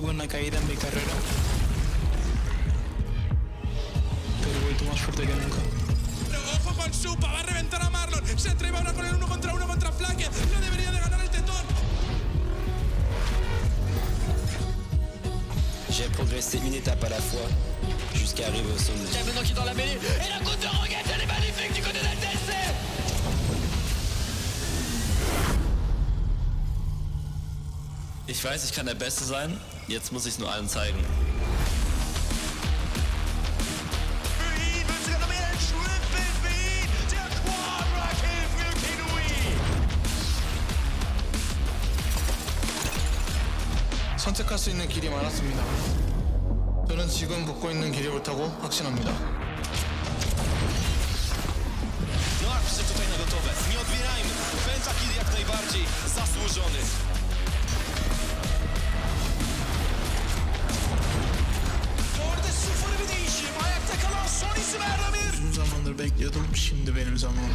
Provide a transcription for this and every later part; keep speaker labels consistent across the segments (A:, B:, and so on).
A: tuve una caída en mi carrera, pero he vuelto más fuerte que nunca.
B: Pero ojo con Supa, va a reventar a Marlon. Se atreve ahora con el 1 contra Flakked. No debería de ganar el tetón.
C: J'ai progressé une étape à la fois jusqu'à arriver au sommet.
D: Il y a maintenant qui est dans la mêlée et la côte de Roguette, elle est magnifique du côté de la ADC.
E: Ich weiß, ich kann der Beste sein, jetzt muss ich es nur allen zeigen.
A: 선택할 수 있는 길이 많았습니다. 저는 지금 걷고 있는 길이 옳다고 확신합니다.
C: No a wszyscy tutaj na gotowe. Nie odbierajmy. Pentakill jak najbardziej zasłużony.
B: Orada 0 bir değişim. Ayakta kalan son isim Ragner.
A: Uzun zamandır bekliyordum. Şimdi benim zamanım.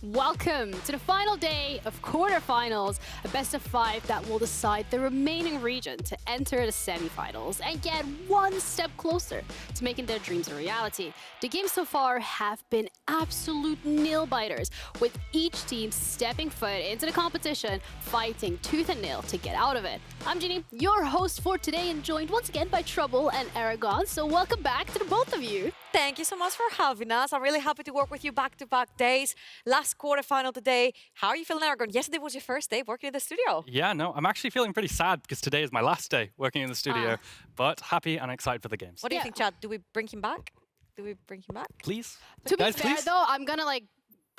F: Welcome to the final day of quarterfinals, a best of 5 that will decide the remaining region to enter the semifinals and get one step closer to making their dreams a reality. The games so far have been absolute nail-biters, with each team stepping foot into the competition, fighting tooth and nail to get out of it. I'm Ginny, your host for today, and joined once again by Trouble and Aragon, so welcome back to the both of you.
G: Thank you so much for having us. I'm really happy to work with you back-to-back days. Last quarterfinal today. How are you feeling, Aragon? Yesterday was your first day working in the studio.
H: Yeah, no, I'm actually feeling pretty sad because today is my last day working in the studio, but happy and excited for the games.
G: What do you think, Chad? Do we bring him back? Do we bring him back?
H: Please?
F: To be
H: Guys,
F: fair,
H: please?
F: though, I'm gonna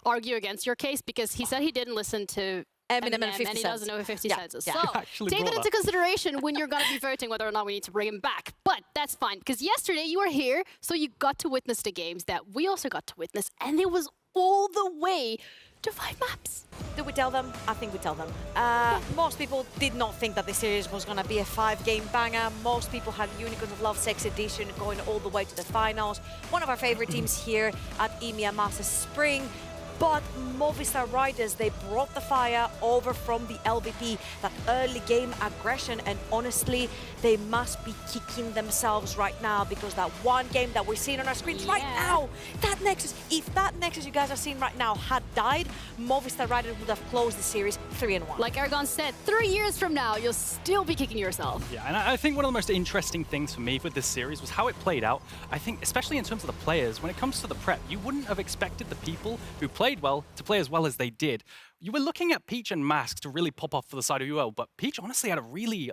F: argue against your case because he said he didn't listen to
G: Eminem and 50
F: and he
G: cents.
F: doesn't know who 50
G: Yeah,
F: cents is.
G: yeah.
F: So
H: Actually
F: take that
H: brought
F: into
H: that.
F: consideration when you're gonna be voting whether or not we need to bring him back. But that's fine because yesterday you were here, so you got to witness the games that we also got to witness, and it was all the way to 5 maps.
G: Do we tell them? I think we tell them. Most people did not think that the series was going to be a 5-game banger. Most people had Unicorns of Love 6 Edition going all the way to the finals. One of our favorite teams here at EMEA Masters Spring. But Movistar Riders, they brought the fire over from the LVP, that early game aggression, and honestly, they must be kicking themselves right now because that one game that we're seeing on our screens right now, that Nexus, if that Nexus you guys are seeing right now had died, Movistar Riders would have closed the series 3-1.
F: Like Aragon said, 3 years from now, you'll still be kicking yourself.
H: Yeah, and I think one of the most interesting things for me with this series was how it played out. I think, especially in terms of the players, when it comes to the prep, you wouldn't have expected the people who played well to play as well as they did. You were looking at Peach and Mask to really pop off for the side of UL, but Peach honestly had a really,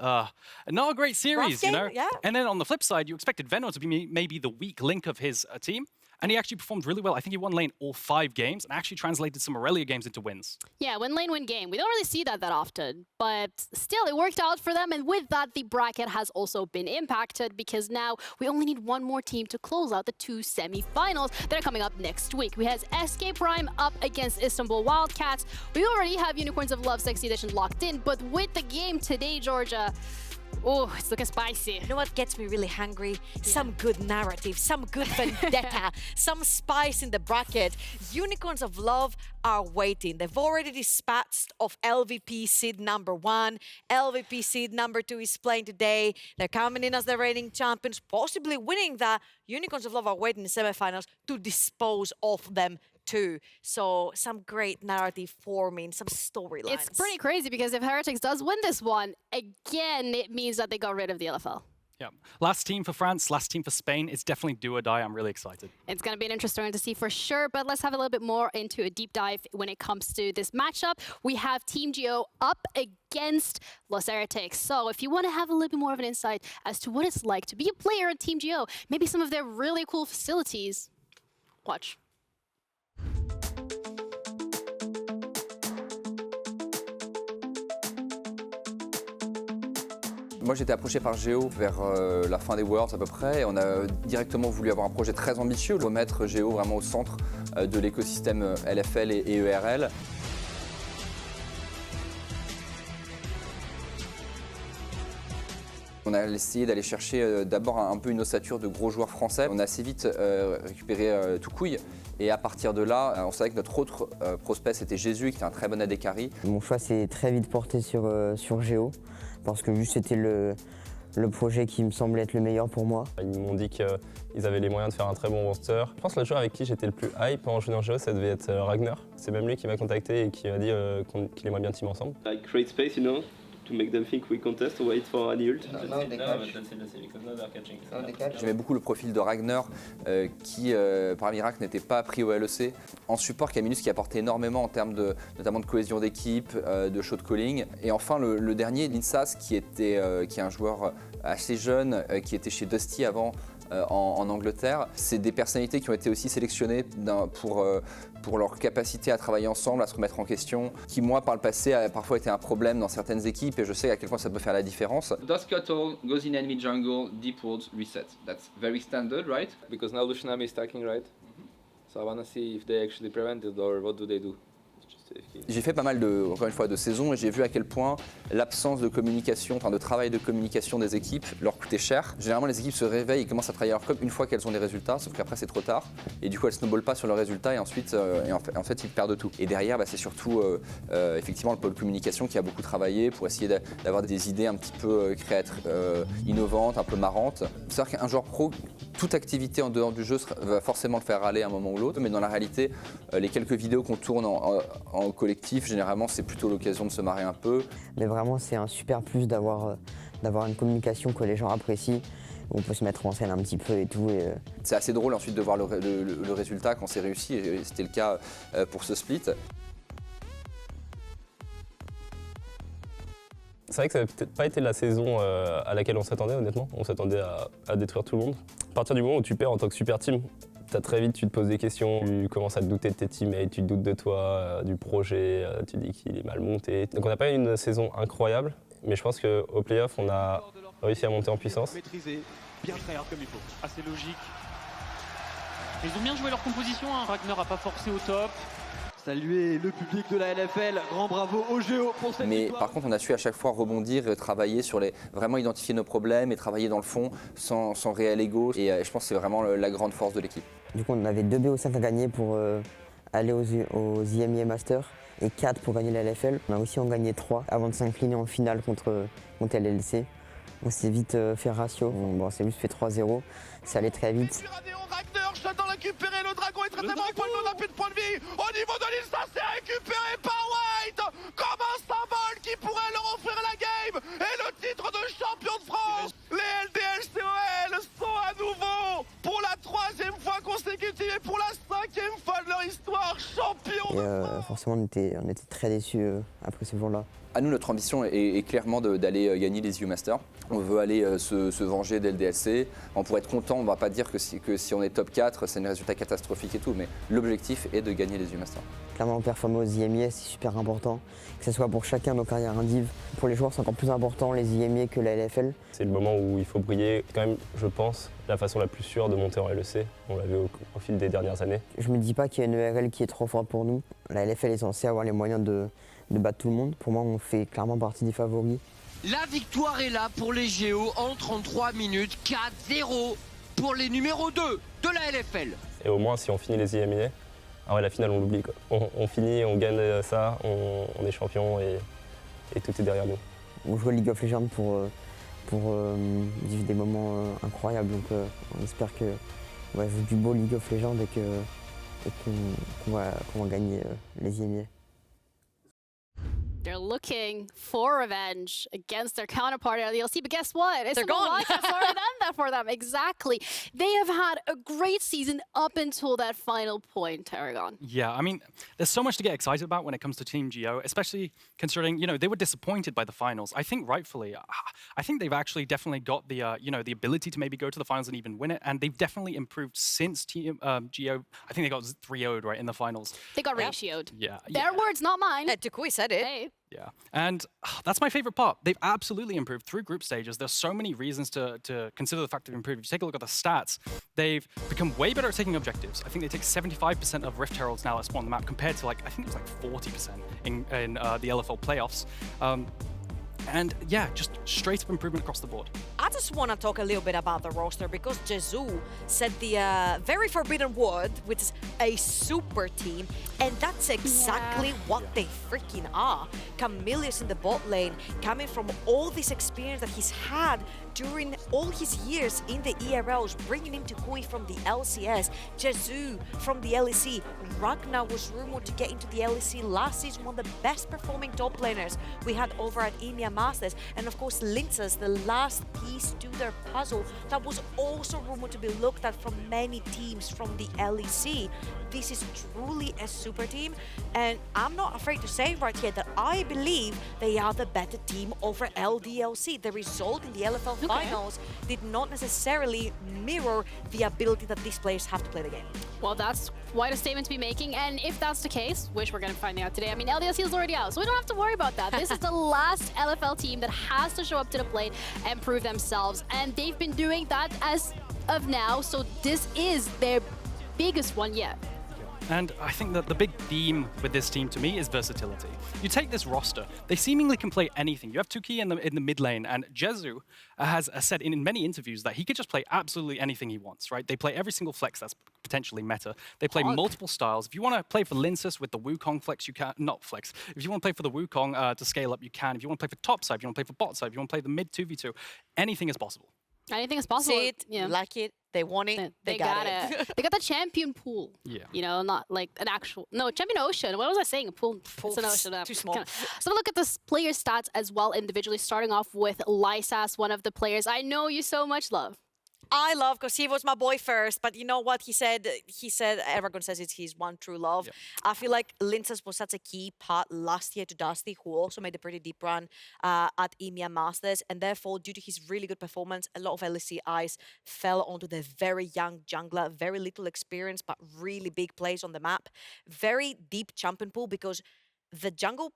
H: not a great series, you know?
G: Yeah.
H: And then on the flip side, you expected Venor to be maybe the weak link of his team, and he actually performed really well. I think he won lane all 5 games and actually translated some Aurelia games into wins.
F: Yeah, win lane, win game. We don't really see that often, but still, it worked out for them. And with that, the bracket has also been impacted because now we only need one more team to close out the 2 semi-finals that are coming up next week. We have SK Prime up against Istanbul Wildcats. We already have Unicorns of Love 6th Edition locked in, but with the game today, Georgia, oh, it's looking spicy.
G: You know what gets me really hungry? Some good narrative, some good vendetta, some spice in the bracket. Unicorns of Love are waiting. They've already dispatched of LVP seed number 1. LVP seed number 2 is playing today. They're coming in as the reigning champions, possibly winning that. Unicorns of Love are waiting in semifinals to dispose of them too. So some great narrative forming, some storylines.
F: It's pretty crazy because if Heretics does win this one, again, it means that they got rid of the LFL.
H: Yeah, last team for France, last team for Spain. It's definitely do or die. I'm really excited.
F: It's going to be an interesting one to see for sure, but let's have a little bit more into a deep dive when it comes to this matchup. We have Team Geo up against Los Heretics. So if you want to have a little bit more of an insight as to what it's like to be a player at Team Geo, maybe some of their really cool facilities, watch.
I: Moi j'étais approché par Géo vers la fin des Worlds à peu près et on a directement voulu avoir un projet très ambitieux, remettre Géo vraiment au centre de l'écosystème LFL et ERL. On a essayé d'aller chercher d'abord un peu une ossature de gros joueurs français. On a assez vite récupéré Toucouille Et à partir de là, on savait que notre autre prospect c'était Jezu, qui était un très bon AD carry.
J: Mon choix s'est très vite porté sur Géo, parce que juste c'était le projet qui me semblait être le meilleur pour moi.
K: Ils m'ont dit qu'ils avaient les moyens de faire un très bon roster. Je pense que le joueur avec qui j'étais le plus hype en jouant Géo, ça devait être Ragner. C'est même lui qui m'a contacté et qui m'a dit qu'il aimerait bien team ensemble.
L: Like create space, you know, to make them think we contest or wait for an ult.
I: J'aimais beaucoup le profil de Ragner qui, par miracle, n'était pas pris au LEC. En support, Kamilius qui apportait énormément en termes notamment de cohésion d'équipe, de shot calling. Et enfin, le dernier, Lyncas, qui est un joueur assez jeune, qui était chez Dusty avant, en Angleterre. C'est des personnalités qui ont été aussi sélectionnées pour leur capacité à travailler ensemble, à se remettre en question, qui moi par le passé a parfois été un problème dans certaines équipes et je sais à quel point ça peut faire la différence.
M: Does Scuttle goes in enemy jungle, deep wards, reset. That's very standard, right?
L: Because now Lushinami is stacking, right? So I wanna see if they actually prevent it or what do they do.
I: J'ai fait pas mal encore une fois, de saisons et j'ai vu à quel point l'absence de communication, enfin de travail de communication des équipes leur coûtait cher. Généralement, les équipes se réveillent et commencent à travailler leur com une fois qu'elles ont des résultats, sauf qu'après c'est trop tard. Et du coup, elles snowballent pas sur leurs résultats et ensuite, en fait, ils perdent tout. Et derrière, c'est surtout effectivement le pôle communication qui a beaucoup travaillé pour essayer d'avoir des idées un petit peu innovantes, un peu marrantes. C'est-à-dire qu'un joueur pro, toute activité en dehors du jeu va forcément le faire râler à un moment ou l'autre. Mais dans la réalité, les quelques vidéos qu'on tourne en collectif, généralement, c'est plutôt l'occasion de se marrer un peu.
J: Mais vraiment, c'est un super plus d'avoir une communication que les gens apprécient. On peut se mettre en scène un petit peu et tout.
I: C'est assez drôle ensuite de voir le résultat quand c'est réussi, et c'était le cas pour ce split.
K: C'est vrai que ça n'avait peut-être pas été la saison à laquelle on s'attendait, honnêtement. On s'attendait à détruire tout le monde. À partir du moment où tu perds en tant que super team, très vite, tu te poses des questions, tu commences à te douter de tes teammates, tu te doutes de toi, du projet, tu dis qu'il est mal monté. Donc on n'a pas eu une saison incroyable, mais je pense qu'au playoff, on a réussi à monter en puissance.
N: Maîtrisé, bien tryhard comme il faut, assez logique. Ils ont bien joué leur composition, hein. Ragner n'a pas forcé au top. Saluer le public de la LFL, grand bravo au Géo pour cette
I: Mais
N: victoire.
I: par contre, on a su à chaque fois rebondir et travailler sur vraiment identifier nos problèmes et travailler dans le fond sans réel ego. Et je pense que c'est vraiment la grande force de l'équipe.
J: Du coup, on avait 2 BO5 à gagner pour aller aux EMEA Masters et 4 pour gagner la LFL. On a aussi en gagné 3 avant de s'incliner en finale contre LLC. On s'est vite fait ratio, on s'est juste fait 3-0, ça allait très vite.
B: Ragner, j'attends récupérer le dragon est très bon, on n'a plus de points de vie. Au niveau de l'île, ça s'est récupéré par White comme un symbole qui pourrait leur offrir la game et le titre de champion de France. Les LDLCOL sont à nouveau pour la 3e fois consécutive et pour la 5e fois de leur histoire champions.
J: Et forcément, on était très déçus après ce jour-là.
I: À nous, notre ambition est clairement d'aller gagner les EU Masters. On veut aller se venger dès le DLC. Pour être content, on ne va pas dire que si on est top 4, c'est un résultat catastrophique et tout, mais l'objectif est de gagner les EU Masters.
J: Clairement, performer aux EMEA, c'est super important, que ce soit pour chacun de nos carrières indiv. Pour les joueurs, c'est encore plus important les EMEA que la LFL.
K: C'est le moment où il faut briller. Quand même, je pense, la façon la plus sûre de monter en LEC. On l'a vu au fil des dernières années.
J: Je me dis pas qu'il y a une ERL qui est trop forte pour nous. La LFL est censée avoir les moyens de battre tout le monde. Pour moi, on fait clairement partie des favoris.
D: La victoire est là pour les Géos en 33 minutes, 4-0 pour les numéros 2 de la LFL.
K: Et au moins, si on finit les EMEA, la finale, on l'oublie. On finit, on gagne ça, on est champion et tout est derrière nous.
J: On joue à League of Legends pour vivre des moments incroyables. Donc on espère qu'on va jouer du beau League of Legends et qu'on va gagner les EMEA.
F: They're looking for revenge against their counterpart at the LC, but guess what? It's
G: They're gone.
F: That's already done that for them. Exactly. They have had a great season up until that final point, Aragon.
H: Yeah, I mean, there's so much to get excited about when it comes to Team Geo, especially considering, they were disappointed by the finals. I think rightfully. I think they've actually definitely got the, the ability to maybe go to the finals and even win it, and they've definitely improved since Team Geo. I think they got 3-0'd, right, in the finals.
F: They got ratioed.
H: Yeah.
F: Their words, not mine.
G: Toucouille said it.
F: Hey.
H: Yeah, and that's my favorite part. They've absolutely improved through group stages. There's so many reasons to consider the fact they've improved. If you take a look at the stats, they've become way better at taking objectives. I think they take 75% of Rift Heralds now at spawn on the map compared to I think it was 40% in the LFL playoffs. And yeah, just straight up improvement across the board.
G: I just want to talk a little bit about the roster because Jezu said the very forbidden word, which is a super team, and that's exactly what they freaking are. Kamilius in the bot lane, coming from all this experience that he's had during all his years in the ERLs, bringing him Toucouille from the LCS, Jezu from the LEC. Ragner was rumored to get into the LEC last season, one of the best performing top laners we had over at EMEA Masters. And of course, Lyncas, the last piece to their puzzle, that was also rumored to be looked at from many teams from the LEC. This is truly a super team, and I'm not afraid to say right here that I believe they are the better team over LDLC. The result in the LFL finals did not necessarily mirror the ability that these players have to play the game.
F: Well, that's quite a statement to be making, and if that's the case, which we're going to find out today, I mean, LDLC is already out, so we don't have to worry about that. This is the last LFL team that has to show up to the plate and prove themselves, and they've been doing that as of now, so this is their biggest one yet.
H: And I think that the big theme with this team to me is versatility. You take this roster, they seemingly can play anything. You have Toucouille in the mid lane, and Jezu has said in many interviews that he could just play absolutely anything he wants, right? They play every single flex that's potentially meta. They play multiple styles. If you want to play for Lyncas with the Wukong flex, you can. Not flex. If you want to play for the Wukong to scale up, you can. If you want to play for top side, if you want to play for bot side, if you want to play the mid 2v2, anything is possible.
F: Anything is possible.
G: See it, like it, they want it, they got it.
F: They got the champion pool.
H: Yeah.
F: You know, not like an actual, no, champion ocean. What was I saying? A pool. It's an ocean.
G: Too small.
F: So look at the player stats as well individually, starting off with Lyncas, one of the players I know you so much love.
G: I love, because he was my boy first, but you know what he said? He said, everyone says it's his one true love. Yep. I feel like Lyncas was such a key part last year to Dusty, who also made a pretty deep run at EMEA Masters, and therefore, due to his really good performance, a lot of LEC eyes fell onto the very young jungler, very little experience, but really big plays on the map. Very deep champion pool, because the jungle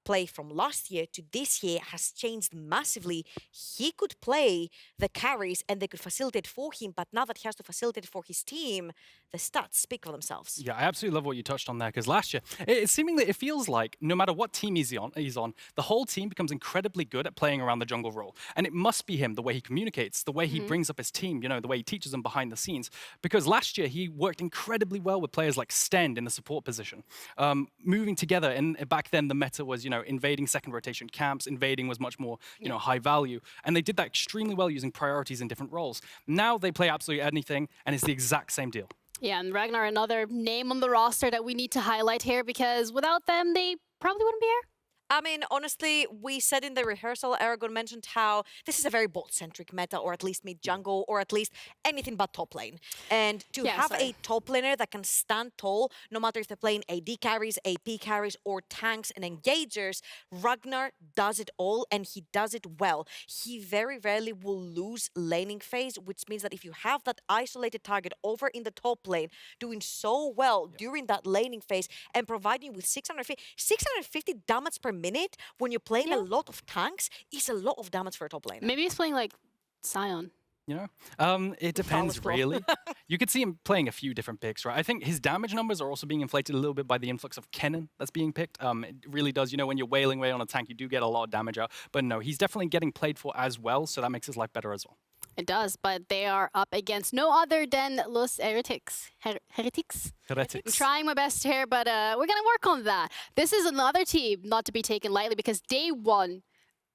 G: play from last year to this year has changed massively. He could play the carries and they could facilitate for him, but now that he has to facilitate for his team, the stats speak for themselves.
H: Yeah, I absolutely love what you touched on there, because last year, it seemingly it feels like no matter what team he's on, the whole team becomes incredibly good at playing around the jungle role. And it must be him, the way he communicates, the way he brings up his team, you know, the way he teaches them behind the scenes. Because last year, he worked incredibly well with players like Stend in the support position. Moving together, and back then the meta was, you know, invading second rotation camps, invading was much more, you know, high value. And they did that extremely well using priorities in different roles. Now they play absolutely anything, and it's the exact same deal.
F: Yeah, and Ragnar, another name on the roster that we need to highlight here, because without them, they probably wouldn't be here.
G: I mean, honestly, we said in the rehearsal, Aragon mentioned how this is a very bot-centric meta, or at least mid-jungle, or at least anything but top lane. And to have a top laner that can stand tall, no matter if they're playing AD carries, AP carries, or tanks and engagers, Ragnar does it all, and he does it well. He very rarely will lose laning phase, which means that if you have that isolated target over in the top lane, doing so well during that laning phase, and providing you with 650 damage per minute when you're playing a lot of tanks is a lot of damage for a top laner.
F: Maybe he's playing like Sion.
H: You know, it depends really. You could see him playing a few different picks, right? I think his damage numbers are also being inflated a little bit by the influx of Kennen that's being picked. It really does, you know, when you're wailing away on a tank, you do get a lot of damage out. But no, he's definitely getting played for as well, so that makes his life better as well.
F: It does, but they are up against no other than Los Heretics. Heretics?
H: Heretics.
F: I'm trying my best here, but we're going to work on that. This is another team not to be taken lightly, because they won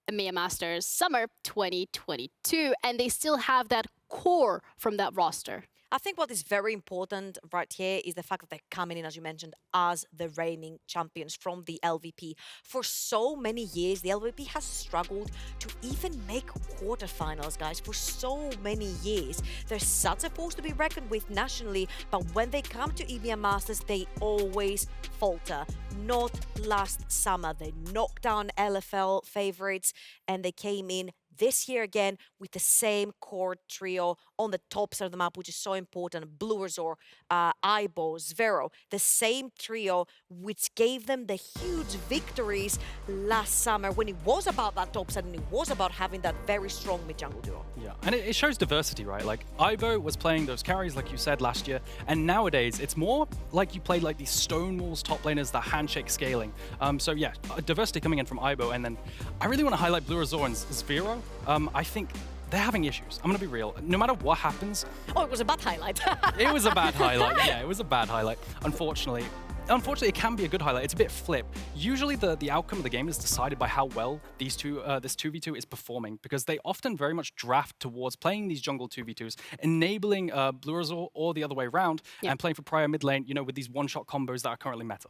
F: EMEA Masters Summer 2022, and they still have that core from that roster.
G: I think what is very important right here is the fact that they're coming in, as you mentioned, as the reigning champions from the LVP. For so many years, the LVP has struggled to even make quarterfinals, guys. For so many years, they're such a force to be reckoned with nationally, but when they come to EMEA Masters, they always falter. Not last summer. They knocked down LFL favorites, and they came in this year again with the same core trio on the top side of the map, which is so important. bluerzor, Aibo, Zwyroo, the same trio which gave them the huge victories last summer when it was about that top side and it was about having that very strong mid-jungle duo.
H: Yeah, and it shows diversity, right? Like, Aibo was playing those carries, like you said, last year, and nowadays it's more like you played like these Stonewalls top laners, the handshake scaling. So yeah, diversity coming in from Aibo, and then I really want to highlight bluerzor and Zwyroo. I think they're having issues. I'm going to be real. No matter what happens...
G: Oh, it was a bad highlight.
H: It was a bad highlight. Yeah, it was a bad highlight, unfortunately. Unfortunately, it can be a good highlight. It's a bit flip. Usually, the outcome of the game is decided by how well this 2v2 is performing, because they often very much draft towards playing these jungle 2v2s, enabling bluerzor or the other way around, and playing for prior mid lane, you know, with these one-shot combos that are currently meta.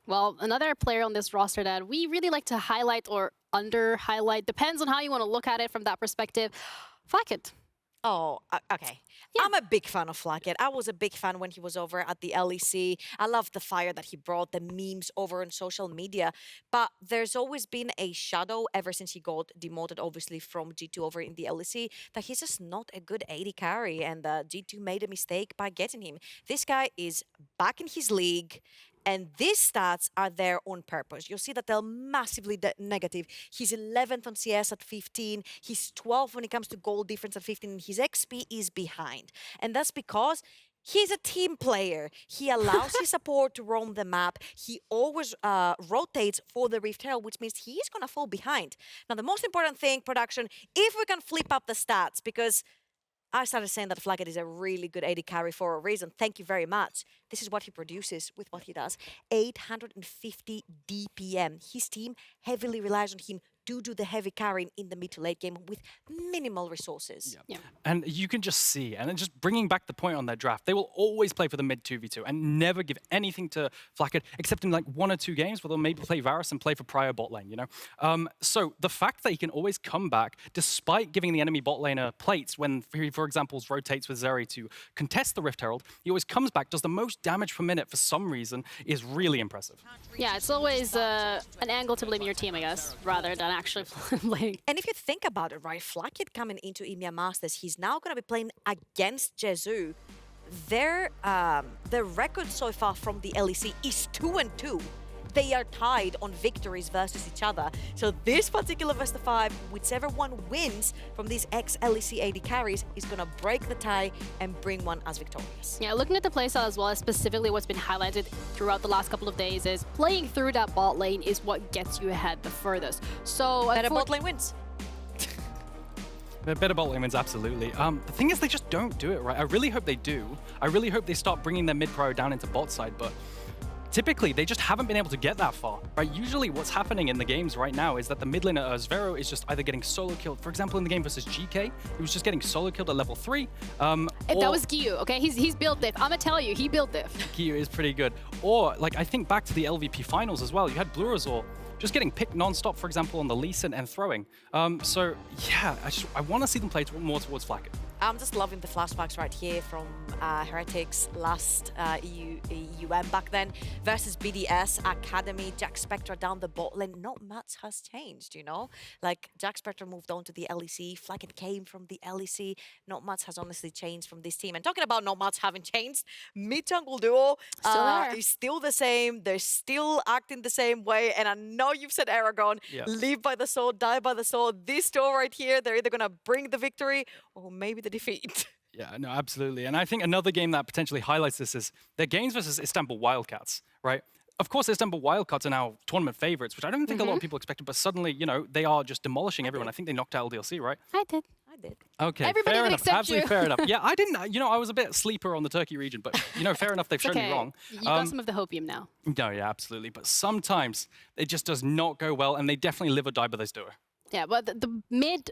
F: Well, another player on this roster that we really like to highlight or under-highlight, depends on how you want to look at it from that perspective, Flakked.
G: Oh, okay. Yeah. I'm a big fan of Flakked. I was a big fan when he was over at the LEC. I loved the fire that he brought, the memes over on social media. But there's always been a shadow ever since he got demoted, obviously, from G2 over in the LEC, that he's just not a good AD carry. And G2 made a mistake by getting him. This guy is back in his league. And these stats are there on purpose. You'll see that they're massively negative. He's 11th on CS at 15. He's 12th when it comes to goal difference at 15. His XP is behind. And that's because he's a team player. He allows his support to roam the map. He always rotates for the Rift Herald, which means he's going to fall behind. Now, the most important thing, production, if we can flip up the stats, because I started saying that Flakked is a really good AD carry for a reason. Thank you very much. This is what he produces with what he does. 850 DPM. His team heavily relies on him to do the heavy carrying in the mid to late game with minimal resources.
H: Yeah. And you can just see, and then just bringing back the point on their draft, they will always play for the mid 2v2 and never give anything to Flakked, except in like 1 or 2 games where they'll maybe play Varus and play for prior bot lane, you know? So the fact that he can always come back, despite giving the enemy bot laner plates when he, for example, rotates with Zeri to contest the Rift Herald, he always comes back, does the most damage per minute for some reason, is really impressive.
F: Yeah, it's always an angle to blame your team, I guess, rather than actually playing.
G: And if you think about it, right, Flakked coming into EMEA Masters, he's now going to be playing against Jezu. Their record so far from the LEC is 2-2. They are tied on victories versus each other. So this particular best of 5, whichever one wins from these ex-LEC AD carries, is going to break the tie and bring one as victorious.
F: Yeah, looking at the playstyle as well, specifically what's been highlighted throughout the last couple of days is playing through that bot lane is what gets you ahead the furthest. So
G: better bot lane wins.
H: Better bot lane wins, absolutely. The thing is, they just don't do it right. I really hope they do. I really hope they start bringing their mid-pro down into bot side, but typically, they just haven't been able to get that far, right? Usually what's happening in the games right now is that the mid laner, Zwyroo, is just either getting solo killed. For example, in the game versus GK, he was just getting solo killed at level 3.
F: If that was Gyu, okay? He's built diff. I'm gonna tell you, he built diff.
H: Gyu is pretty good. Or, like, I think back to the LVP finals as well. You had bluerzor just getting picked non-stop, for example, on the Lee Sin and throwing. So, yeah, I want to see them play more towards Flakked.
G: I'm just loving the flashbacks right here from Heretics last EUM back then versus BDS Academy. Jack Spectre down the bot lane. Not much has changed, you know? Like, Jack Spectre moved on to the LEC. Flakked came from the LEC. Not much has honestly changed from this team. And talking about not much having changed, mid-jungle duo is still the same. They're still acting the same way. And I know you've said Aragon, live by the sword, die by the sword. This duo right here, they're either going to bring the victory or maybe the defeat.
H: Yeah, no, absolutely. And I think another game that potentially highlights this is their games versus Istanbul Wildcats, right? Of course, Istanbul Wildcats are now tournament favorites, which I don't think a lot of people expected, but suddenly, you know, they are just demolishing everyone. I think they knocked out LDLC, right?
F: I did.
H: Okay,
F: Everybody
H: fair
F: would
H: enough.
F: accept
H: Absolutely
F: you.
H: fair enough. Yeah, I didn't, you know, I was a bit sleeper on the Turkey region, but, you know, fair enough, they've shown me wrong.
F: You got some of the hopium now.
H: No, yeah, absolutely. But sometimes it just does not go well, and they definitely live or die by this duo.
F: Yeah, but the mid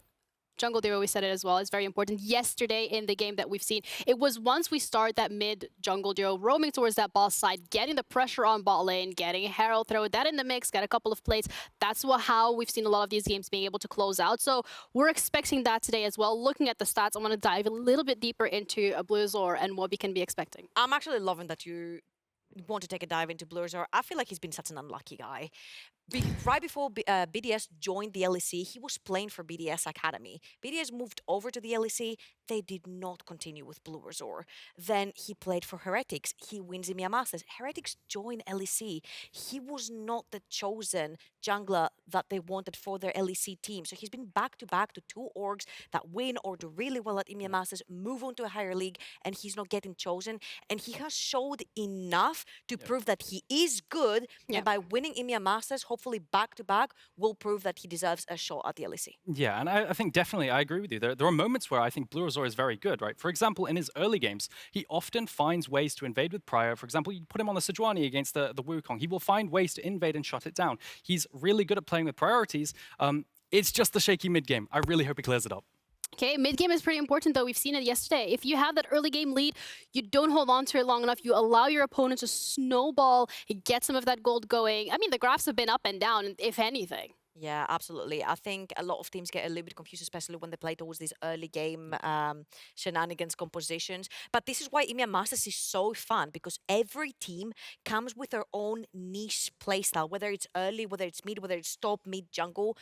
F: jungle duo, we said it as well, is very important. Yesterday in the game that we've seen, it was once we start that mid jungle duo roaming towards that bot side, getting the pressure on bot lane, getting a Herald, throw that in the mix, get a couple of plates. That's how we've seen a lot of these games being able to close out. So we're expecting that today as well. Looking at the stats, I want to dive a little bit deeper into a bluerzor and what we can be expecting.
G: I'm actually loving that you want to take a dive into bluerzor. I feel like he's been such an unlucky guy. Right before BDS joined the LEC, he was playing for BDS Academy. BDS moved over to the LEC. They did not continue with bluerzor. Then he played for Heretics. He wins EMEA Masters. Heretics joined LEC. He was not the chosen jungler that they wanted for their LEC team. So he's been back-to-back to 2 orgs that win or do really well at EMEA Masters, move on to a higher league, and he's not getting chosen. And he has showed enough to prove that he is good. And by winning EMEA Masters, hopefully back-to-back, will prove that he deserves a shot at the LEC.
H: Yeah, and I think definitely I agree with you. There are moments where I think bluerzor is very good, right? For example, in his early games, he often finds ways to invade with Prio. For example, you put him on the Sejuani against the Wukong. He will find ways to invade and shut it down. He's really good at playing with priorities. It's just the shaky mid-game. I really hope he clears it up.
F: Okay, mid-game is pretty important though. We've seen it yesterday. If you have that early game lead, you don't hold on to it long enough. You allow your opponent to snowball, get some of that gold going. I mean, the graphs have been up and down, if anything.
G: Yeah, absolutely. I think a lot of teams get a little bit confused, especially when they play towards these early game shenanigans compositions. But this is why EMEA Masters is so fun, because every team comes with their own niche playstyle, whether it's early, whether it's mid, whether it's top, mid, jungle,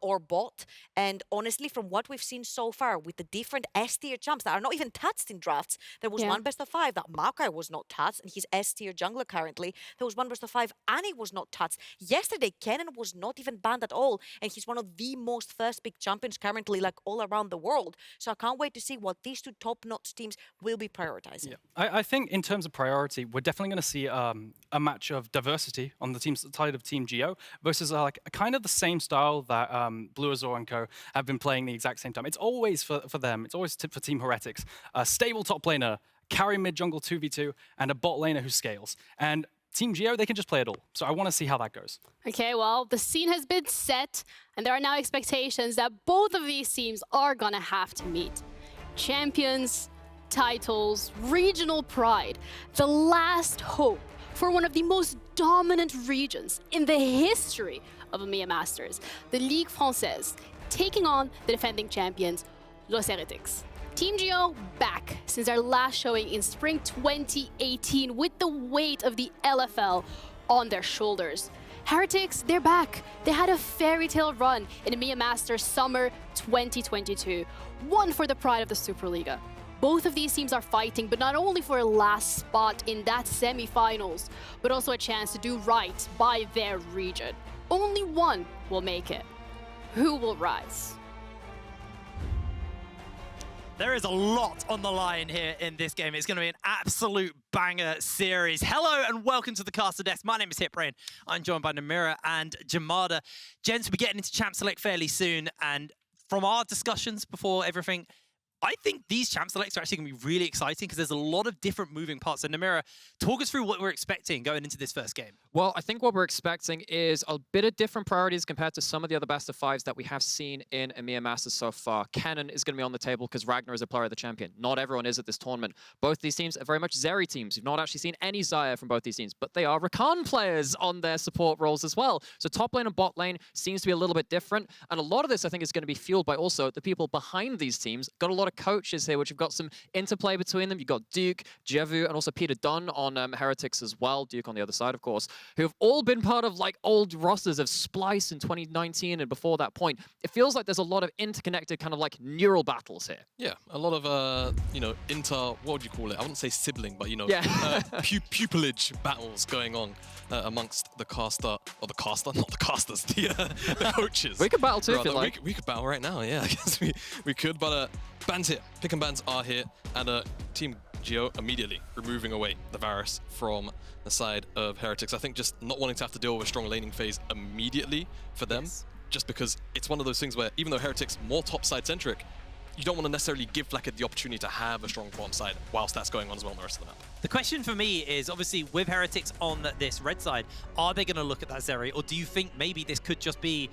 G: or bot. And honestly, from what we've seen so far with the different S-tier champs that are not even touched in drafts, there was one best of 5 that Maokai was not touched, and he's S-tier jungler currently. There was one best of 5, Ahri was not touched. Yesterday, Kennen was not even banned at all, and he's one of the most first pick champions currently, like all around the world. So I can't wait to see what these two top-notch teams will be prioritizing.
H: Yeah. I think in terms of priority, we're definitely going to see a match of diversity on the side of Team Geo versus like kind of the same style that bluerzor and co have been playing the exact same time. It's always for them. It's always for Team Heretics. A stable top laner, carry mid jungle 2v2, and a bot laner who scales. And Team Geo, they can just play it all. So I want to see how that goes.
F: Okay, well, the scene has been set, and there are now expectations that both of these teams are gonna have to meet. Champions, titles, regional pride, the last hope for one of the most dominant regions in the history of EMEA Masters, the Ligue Française, taking on the defending champions, Los Heretics. Team Geo back since our last showing in spring 2018 with the weight of the LFL on their shoulders. Heretics, they're back. They had a fairy tale run in EMEA Masters summer 2022, one for the pride of the Superliga. Both of these teams are fighting, but not only for a last spot in that semi-finals, but also a chance to do right by their region. Only one will make it. Who will rise?
O: There is a lot on the line here in this game. It's going to be an absolute banger series. Hello and welcome to the Caster Desk. My name is Hitbrain. I'm joined by Namira and Jamada. Gents, we'll be getting into Champ Select fairly soon. And from our discussions before everything, I think these Champ Selects are actually going to be really exciting because there's a lot of different moving parts. So Namira, talk us through what we're expecting going into this first game.
P: Well, I think what we're expecting is a bit of different priorities compared to some of the other best of 5s that we have seen in EMEA Masters so far. Kennen is going to be on the table because Ragner is a player of the champion. Not everyone is at this tournament. Both these teams are very much Zeri teams. You've not actually seen any Xayah from both these teams, but they are Rakan players on their support roles as well. So top lane and bot lane seems to be a little bit different. And a lot of this, I think, is going to be fueled by also the people behind these teams. Got a lot of coaches here, which have got some interplay between them. You've got Duke, Jezu, and also Peter Dunn on Heretics as well. Duke on the other side, of course, who have all been part of like old rosters of Splice in 2019 and before that point. It feels like there's a lot of interconnected kind of like neural battles here.
Q: Yeah, a lot of, you know, what would you call it? I wouldn't say sibling, but, you know, pupillage battles going on amongst the caster, or the caster, not the casters, the coaches.
P: We could battle too, if you like.
Q: We could battle right now, yeah, I guess we could, but bans here, pick and bans are here, and Team Geo immediately removing away the Varus from the side of Heretics. I think just not wanting to have to deal with a strong laning phase immediately for them, just because it's one of those things where even though Heretics more top side centric, you don't want to necessarily give Flakked the opportunity to have a strong bottom side whilst that's going on as well on the rest of the map.
O: The question for me is, obviously, with Heretics on this red side, are they going to look at that Zeri, or do you think maybe this could just be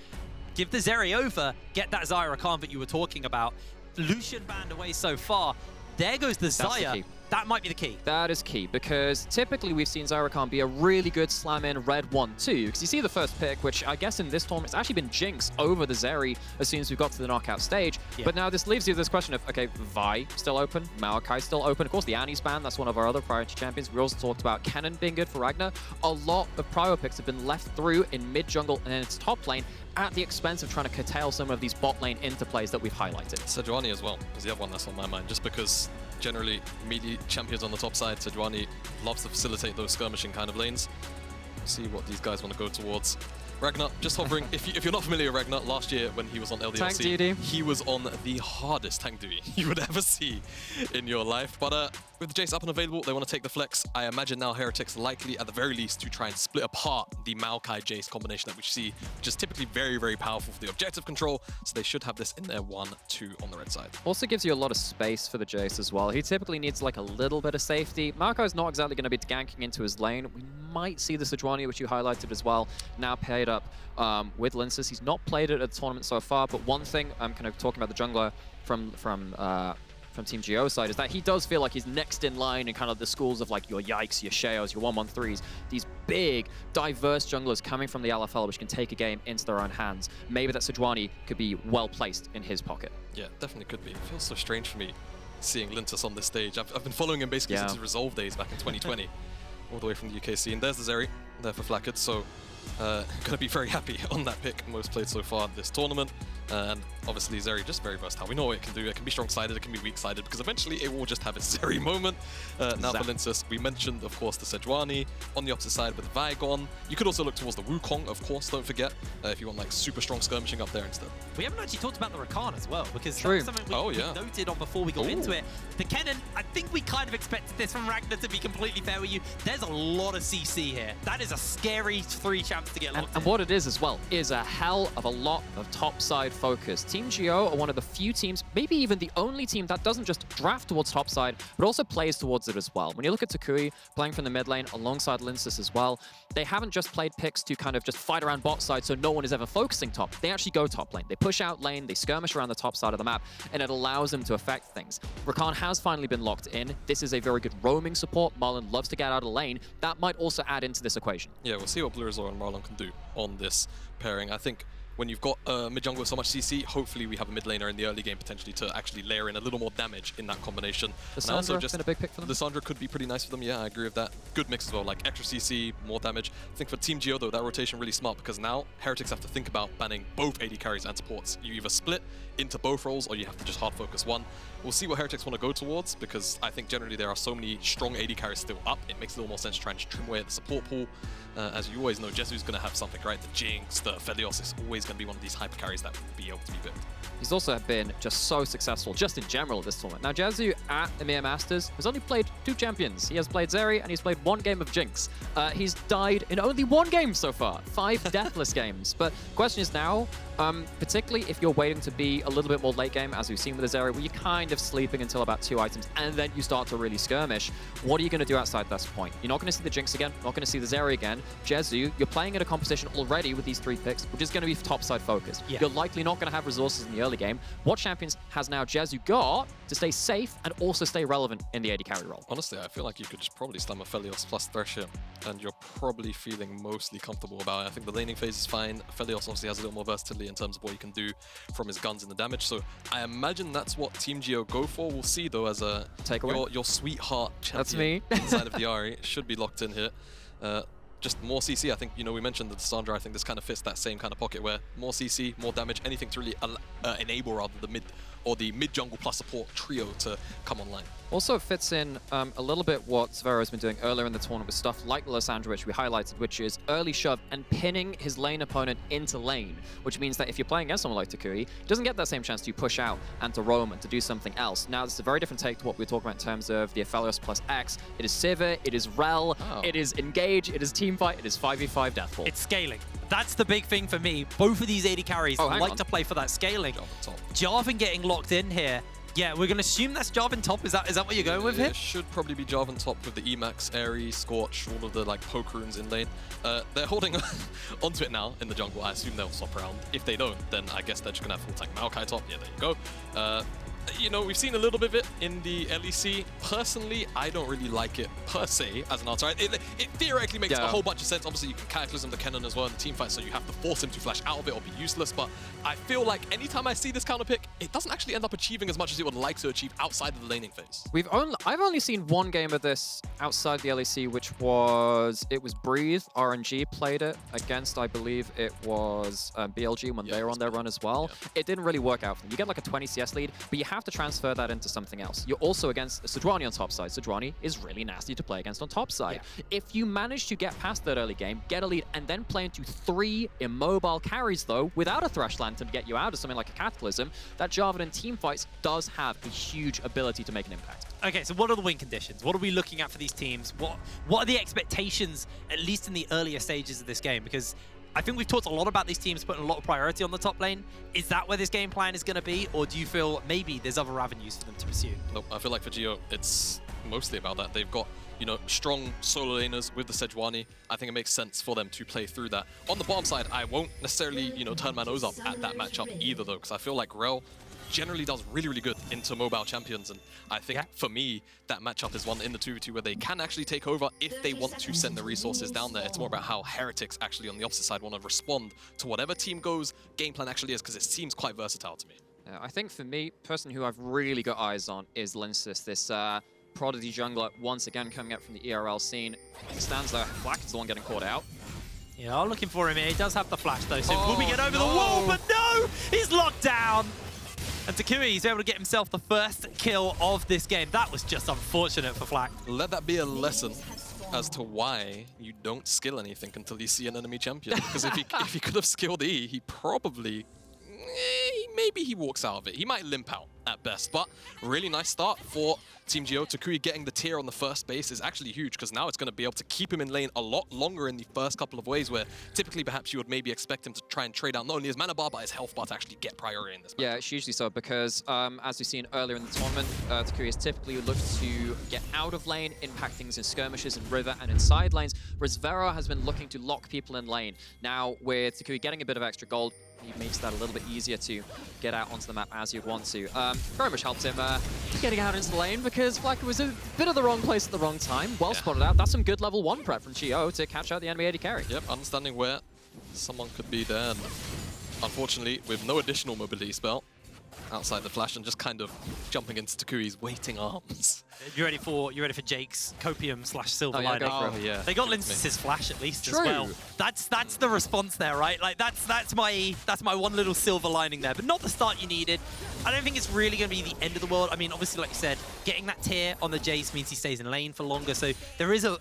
O: give the Zeri over, get that Xayah Rakan that you were talking about, Lucian banned away so far, there goes the Xayah. That might be the key.
P: That is key, because typically we've seen Xayah Rakan be a really good slam-in red 1-2, because you see the first pick, which I guess in this tournament, it's actually been jinxed over the Zeri as soon as we got to the knockout stage. Yeah. But now this leaves you with this question of, okay, Vi still open, Maokai still open, of course the Ahri's ban, that's one of our other priority champions. We also talked about Kennen being good for Ragner. A lot of prio picks have been left through in mid-jungle and in its top lane at the expense of trying to curtail some of these bot lane interplays that we've highlighted.
Q: Sejuani as well is the other one that's on my mind, just because generally immediate champions on the top side, Sejuani loves to facilitate those skirmishing kind of lanes. See what these guys want to go towards. Ragnar, just hovering, if you're not familiar with Ragnar, last year when he was on LDLC, he was on the hardest tank duty you would ever see in your life. But with the Jayce up and available, they want to take the flex. I imagine now Heretics likely, at the very least, to try and split apart the Maokai Jayce combination that we see, which is typically very, very powerful for the objective control. So they should have this in their 1-2 on the red side.
P: Also gives you a lot of space for the Jayce as well. He typically needs like a little bit of safety. Maokai is not exactly going to be ganking into his lane. We might see the Sejuani, which you highlighted as well, now paired up with Lyncas. He's not played it at the tournament so far, but one thing I'm kind of talking about the jungler from Team Geo's side is that he does feel like he's next in line in kind of the schools of like your Yikes, your Sheos, your 1-1-3s, these big, diverse junglers coming from the LFL which can take a game into their own hands. Maybe that Sejuani could be well placed in his pocket.
Q: Yeah, definitely could be. It feels so strange for me seeing Lyncas on this stage. I've been following him basically since his Resolve days back in 2020, all the way from the UK scene. There's the Zeri, there for Flakked, so gonna be very happy on that pick, most played so far this tournament. And obviously Zeri just very versatile. We know what it can do. It can be strong-sided, it can be weak-sided, because eventually it will just have its Zeri moment. Now for Lyncas, we mentioned, of course, the Sejuani. On the opposite side with the Vigon. You could also look towards the Wukong, of course, don't forget, if you want like super strong skirmishing up there instead.
O: We haven't actually talked about the Rakan as well, because
P: True.
O: that's something we noted on before we got into it. The Kennen, I think we kind of expected this from Ragner, to be completely fair with you. There's a lot of CC here. That is a scary 3 champs to get locked in.
P: And what it is as well is a hell of a lot of topside focus. Team Geo are one of the few teams, maybe even the only team that doesn't just draft towards topside, but also plays towards it as well. When you look at Toucouille playing from the mid lane alongside Lyncas as well, they haven't just played picks to kind of just fight around bot side so no one is ever focusing top. They actually go top lane. They push out lane, they skirmish around the top side of the map, and it allows them to affect things. Rakan has finally been locked in. This is a very good roaming support. Marlon loves to get out of lane. That might also add into this equation.
Q: Yeah, we'll see what bluerzor and Marlon can do on this pairing. I think when you've got mid jungle with so much CC, hopefully we have a mid laner in the early game potentially to actually layer in a little more damage in that combination.
P: Lissandra has been a big pick for them.
Q: Lissandra could be pretty nice for them, yeah, I agree with that. Good mix as well, like extra CC, more damage. I think for Team Geo though, that rotation really smart because now Heretics have to think about banning both AD carries and supports. You either split into both roles or you have to just hard focus one. We'll see what Heretics want to go towards because I think generally there are so many strong AD carries still up. It makes a little more sense to try and just trim away at the support pool. As you always know, Jezu's going to have something, right? The Jinx, the Felios is always going to be one of these hyper carries that will be able to be picked.
P: He's also been just so successful, just in general, this tournament. Now, Jezu at EMEA Masters has only played 2 champions. He has played Zeri, and he's played 1 game of Jinx. He's died in only 1 game so far. 5 deathless games. But the question is now, particularly if you're waiting to be a little bit more late game, as we've seen with the Zeri, where you're kind of sleeping until about 2 items, and then you start to really skirmish, what are you going to do outside this point? You're not going to see the Jinx again, not going to see the Zeri again. Jezu, you're playing at a competition already with these 3 picks, which is going to be topside focused. Yeah. You're likely not going to have resources in the early game. What champions has now Jezu got to stay safe and also stay relevant in the AD carry role?
Q: Honestly, I feel like you could just probably slam a Felios plus Thresh here, and you're probably feeling mostly comfortable about it. I think the laning phase is fine. Felios obviously has a little more versatility in terms of what he can do from his guns and the damage, so I imagine that's what Team Geo go for. We'll see though, as a your sweetheart champion.
P: That's me.
Q: Inside of the Ahri should be locked in here. Just more CC, I think, you know, we mentioned the Lissandra, I think this kind of fits that same kind of pocket where more CC, more damage, anything to really enable rather the mid jungle plus support trio to come online.
P: Also it fits in a little bit what Zwyroo has been doing earlier in the tournament with stuff like Lissandra, which we highlighted, which is early shove and pinning his lane opponent into lane, which means that if you're playing against someone like Toucouille, he doesn't get that same chance to push out and to roam and to do something else. Now, this is a very different take to what we were talking about in terms of the Felios plus X. It is Sivir, it is Rell, it is Engage, it is Teamfight, it is 5v5 Deathball.
O: It's scaling. That's the big thing for me. Both of these AD carries like to play for that scaling. Jarvan getting locked in here. Yeah, we're going to assume that's Jarvan top. Is that what you're going with here?
Q: It should probably be Jarvan top with the Emax, Ahri, Scorch, all of the like poke runes in lane. They're holding onto it now in the jungle. I assume they'll swap around. If they don't, then I guess they're just going to have full tank Maokai top. Yeah, there you go. You know, we've seen a little bit of it in the LEC. Personally, I don't really like it per se as an answer. It theoretically makes a whole bunch of sense. Obviously, you can Cataclysm the Kennen as well in the team fight, so you have to force him to flash out of it or be useless. But I feel like anytime I see this counter pick, it doesn't actually end up achieving as much as it would like to achieve outside of the laning phase.
P: I've only seen 1 game of this outside the LEC, which was Breathe. RNG played it against, I believe it was BLG when they were on their run as well. It didn't really work out for them. You get like a 20 CS lead, but you have have to transfer that into something else. You're also against Sejuani on top side. Sejuani is really nasty to play against on top side. Yeah. If you manage to get past that early game, get a lead, and then play into 3 immobile carries, though, without a Thresh Lantern to get you out of something like a Cataclysm, that Jarvan in teamfights does have a huge ability to make an impact.
O: Okay, so what are the win conditions? What are we looking at for these teams? What are the expectations, at least in the earlier stages of this game? Because I think we've talked a lot about these teams putting a lot of priority on the top lane. Is that where this game plan is going to be? Or do you feel maybe there's other avenues for them to pursue?
Q: Nope, I feel like for Geo, it's mostly about that. They've got, you know, strong solo laners with the Sejuani. I think it makes sense for them to play through that. On the bottom side, I won't necessarily, you know, turn my nose up at that matchup either, though, because I feel like Rell generally does really, really good into mobile champions, and I think for me, that matchup is one in the 2v2 where they can actually take over if they want to send the resources down there. It's more about how Heretics actually on the opposite side want to respond to whatever team goes game plan actually is, because it seems quite versatile to me.
P: Yeah, I think for me, person who I've really got eyes on is Lyncas, this Prodigy jungler, once again coming up from the ERL scene. He stands there, Flakked the one getting caught out.
O: Yeah, I'm looking for him here. He does have the flash though, so will we get over the wall? But no! He's locked down! And Toucouille is able to get himself the first kill of this game. That was just unfortunate for Flakked.
Q: Let that be a lesson as to why you don't skill anything until you see an enemy champion. Because if he could have skilled E, he probably... maybe he walks out of it. He might limp out at best, but really nice start for Team Geo. Toucouille getting the tier on the first base is actually huge, because now it's going to be able to keep him in lane a lot longer in the first couple of ways, where typically perhaps you would maybe expect him to try and trade out not only his mana bar, but his health bar to actually get priority in this match.
P: Yeah, it's usually so, because as we've seen earlier in the tournament, Toucouille has typically looked to get out of lane, impact things in skirmishes, in river, and in side lanes, whereas Zwyroo has been looking to lock people in lane. Now, with Toucouille getting a bit of extra gold, he makes that a little bit easier to get out onto the map as you'd want to. Very much helped him getting out into the lane, because Flakked was a bit of the wrong place at the wrong time. Well spotted out. That's some good level 1 prep from Geo to catch out the enemy AD carry.
Q: Yep, understanding where someone could be there, and unfortunately, with no additional mobility spell outside the flash and just kind of jumping into Toucouille's waiting arms.
O: You ready for Jake's copium / silver
P: yeah,
O: lining?
Q: Yeah.
O: They got Lyncas' flash at least as well. That's the response there, right? Like that's my one little silver lining there, but not the start you needed. I don't think it's really going to be the end of the world. I mean, obviously, like you said, getting that tier on the Jayce means he stays in lane for longer, so there is an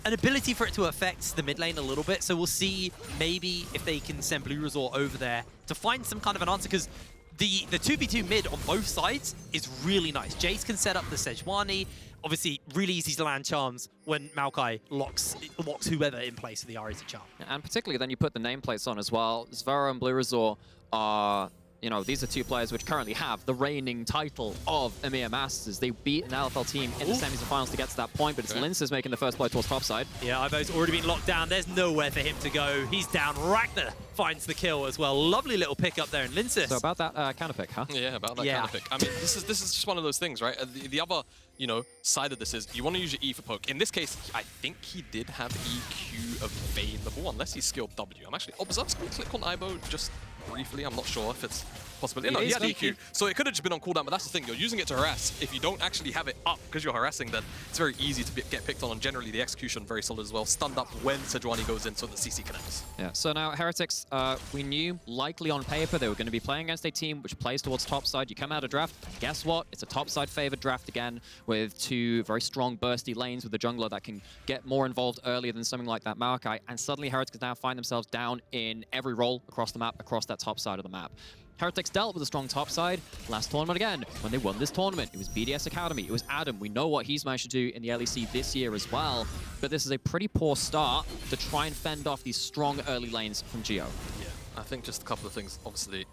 O: ability for it to affect the mid lane a little bit. So we'll see maybe if they can send bluerzor over there to find some kind of an answer, because the 2v2 mid on both sides is really nice. Jayce can set up the Sejuani. Obviously, really easy to land charms when Maokai locks whoever in place with the Ahri to charm.
P: And particularly then you put the nameplates on as well. Zwyroo and bluerzor are, you know, these are two players which currently have the reigning title of EMEA Masters. They beat an LFL team in the semis and finals to get to that point, but it's Lyncas making the first play towards top side.
O: Yeah, Ivo's already been locked down. There's nowhere for him to go. He's down. Ragner finds the kill as well. Lovely little pick up there in Lyncas.
P: So about that counter pick, huh?
Q: Yeah, about that counter pick. I mean, this is just one of those things, right? The other, you know, side of this is you want to use your E for poke. In this case, I think he did have EQ available, unless he's skilled W. I'm actually, was that just going to click on Ivo just briefly? I'm not sure if it's possible. No, he had EQ. So it could have just been on cooldown, but that's the thing. You're using it to harass. If you don't actually have it up because you're harassing, then it's very easy to get picked on. And generally, the execution very solid as well. Stunned up when Sejuani goes in so the CC connects.
P: Yeah, so now Heretics, we knew likely on paper they were going to be playing against a team which plays towards top side. You come out of draft, guess what? It's a top side favored draft again with two very strong bursty lanes with a jungler that can get more involved earlier than something like that Maokai. And suddenly Heretics now find themselves down in every role across the map, across that top side of the map. Heretics dealt with a strong top side last tournament again. When they won this tournament, it was BDS Academy, it was Adam. We know what he's managed to do in the LEC this year as well, but this is a pretty poor start to try and fend off these strong early lanes from Geo.
Q: Yeah, I think just a couple of things, obviously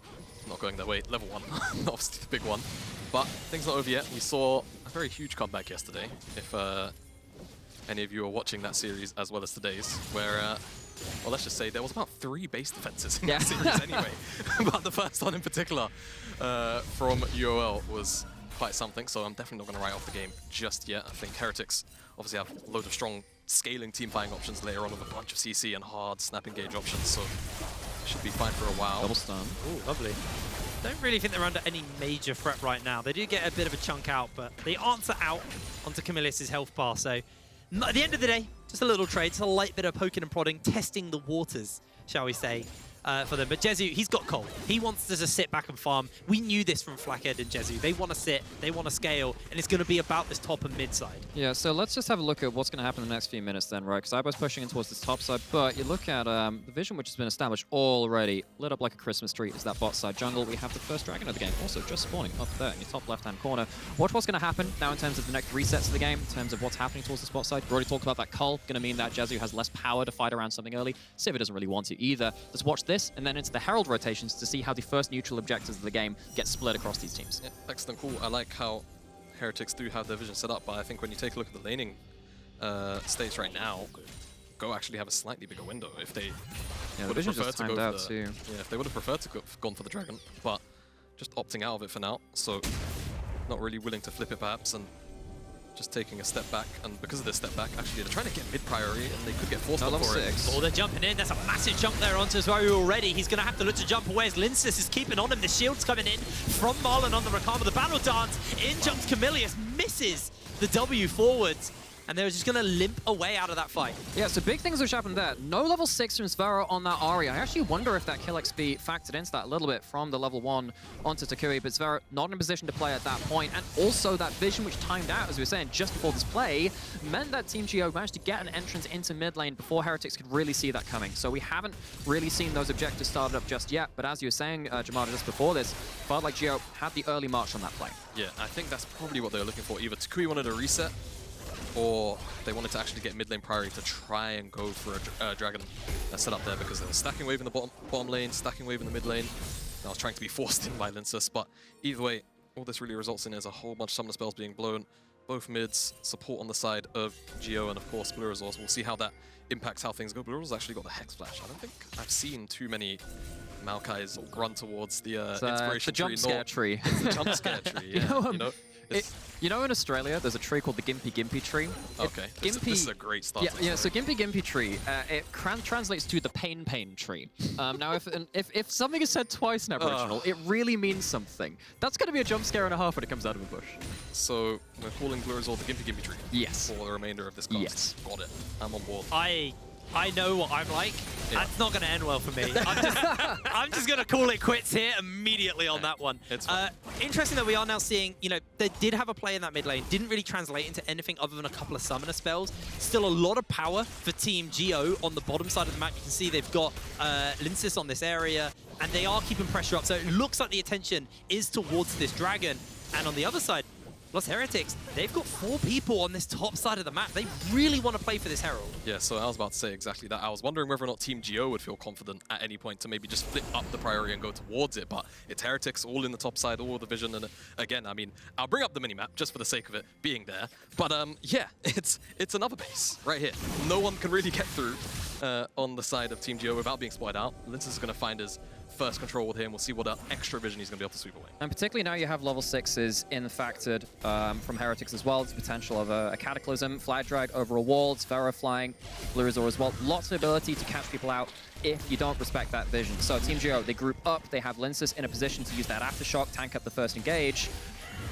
Q: not going their way. Level 1, obviously the big one, but things not over yet. We saw a very huge comeback yesterday, if any of you are watching that series as well as today's, where well, let's just say there was about 3 base defenses in that series anyway. But the first one in particular from UOL was quite something, so I'm definitely not going to write off the game just yet. I think Heretics obviously have a load of strong scaling team fighting options later on with a bunch of CC and hard snap engage options, so should be fine for a while.
P: Double stun.
O: Ooh, lovely. Don't really think they're under any major threat right now. They do get a bit of a chunk out, but they answer out onto Kamilius' health bar, so at the end of the day, just a little trade, just a light bit of poking and prodding, testing the waters, shall we say. for them. But Jezu, he's got cold. He wants to just sit back and farm. We knew this from Flakked and Jezu. They want to sit, they want to scale, and it's going to be about this top and mid side.
P: Yeah, so let's just have a look at what's going to happen in the next few minutes then, right? Because I was pushing in towards this top side, but you look at the vision which has been established already, lit up like a Christmas tree, is that bot side jungle. We have the first dragon of the game, also just spawning up there in your top left-hand corner. Watch what's going to happen now in terms of the next resets of the game, in terms of what's happening towards the spot side. We already talked about that cull, going to mean that Jezu has less power to fight around something early. Sivir doesn't really want to either. Let's watch this, and then into the Herald rotations to see how the first neutral objectives of the game get split across these teams.
Q: Yeah, excellent, cool. I like how Heretics do have their vision set up, but I think when you take a look at the laning states right now, Go actually have a slightly bigger window if they would have preferred to go for the, if they would have preferred to gone for the dragon, but just opting out of it for now. So not really willing to flip it perhaps, and just taking a step back. And because of this step back, actually they're trying to get mid priority and they could get forced up for it.
O: Oh, they're jumping in. That's a massive jump there onto Zwyroo already. He's going to have to look to jump away as Lyncas is keeping on him. The shield's coming in from Marlon on the Rakan with the battle dance. In jumps Kamilius, misses the W forwards. And they're just going to limp away out of that fight.
P: Yeah, so big things which happened there. No level 6 from Zwyroo on that Ahri. I actually wonder if that kill XP factored into that a little bit from the level 1 onto Toucouille, but Zwyroo not in a position to play at that point. And also that vision which timed out, as we were saying, just before this play, meant that Team Geo managed to get an entrance into mid lane before Heretics could really see that coming. So we haven't really seen those objectives started up just yet. But as you were saying, Jamada, just before this, felt like Geo had the early march on that play.
Q: Yeah, I think that's probably what they were looking for. Either Toucouille wanted a reset, or they wanted to actually get mid lane priority to try and go for a dragon set up there, because they were stacking wave in the bottom lane, stacking wave in the mid lane. And I was trying to be forced in by Lyncas, but either way, all this really results in is a whole bunch of summoner spells being blown. Both mids, support on the side of Geo, and of course bluerzor. We'll see how that impacts how things go. bluerzor's actually got the Hex Flash. I don't think I've seen too many Maokai's run towards the inspiration
P: tree. It's the jump scare tree.
Q: It's the jump scare tree, yeah.
P: You know, in Australia, there's a tree called the Gimpy tree.
Q: Okay, this is a great start.
P: Yeah, so Gimpy tree, it translates to the pain tree. Now, if something is said twice in Aboriginal, it really means something. That's going to be a jump scare and a half when it comes out of a bush.
Q: So we're calling bluerzor the Gimpy tree.
P: Yes.
Q: For the remainder of this cast.
P: Yes.
Q: Got it. I'm on board.
O: I know what I'm like. Yeah. That's not going to end well for me. I'm just going to call it quits here immediately on that one.
Q: It's fine.
O: Interesting that we are now seeing, they did have a play in that mid lane. Didn't really translate into anything other than a couple of summoner spells. Still a lot of power for Team Geo on the bottom side of the map. You can see they've got Lyncas on this area, and they are keeping pressure up. So it looks like the attention is towards this dragon. And on the other side, Los Heretics, they've got 4 people on this top side of the map. They really want to play for this Herald.
Q: Yeah, so I was about to say exactly that. I was wondering whether or not Team Geo would feel confident at any point to maybe just flip up the priority and go towards it, but it's Heretics all in the top side, all the vision, and again, I mean, I'll bring up the minimap just for the sake of it being there, but yeah, it's another base right here. No one can really get through on the side of Team Geo without being spotted out. Lyncas is going to find his first control with him. We'll see what extra vision he's going to be able to sweep away.
P: And particularly now you have level 6s in factored from Heretics as well. There's potential of a Cataclysm, Flag Drag over a wall, Zwyroo flying, bluerzor as well. Lots of ability to catch people out if you don't respect that vision. So Team Geo, they group up, they have Lyncas in a position to use that Aftershock, tank up the first engage.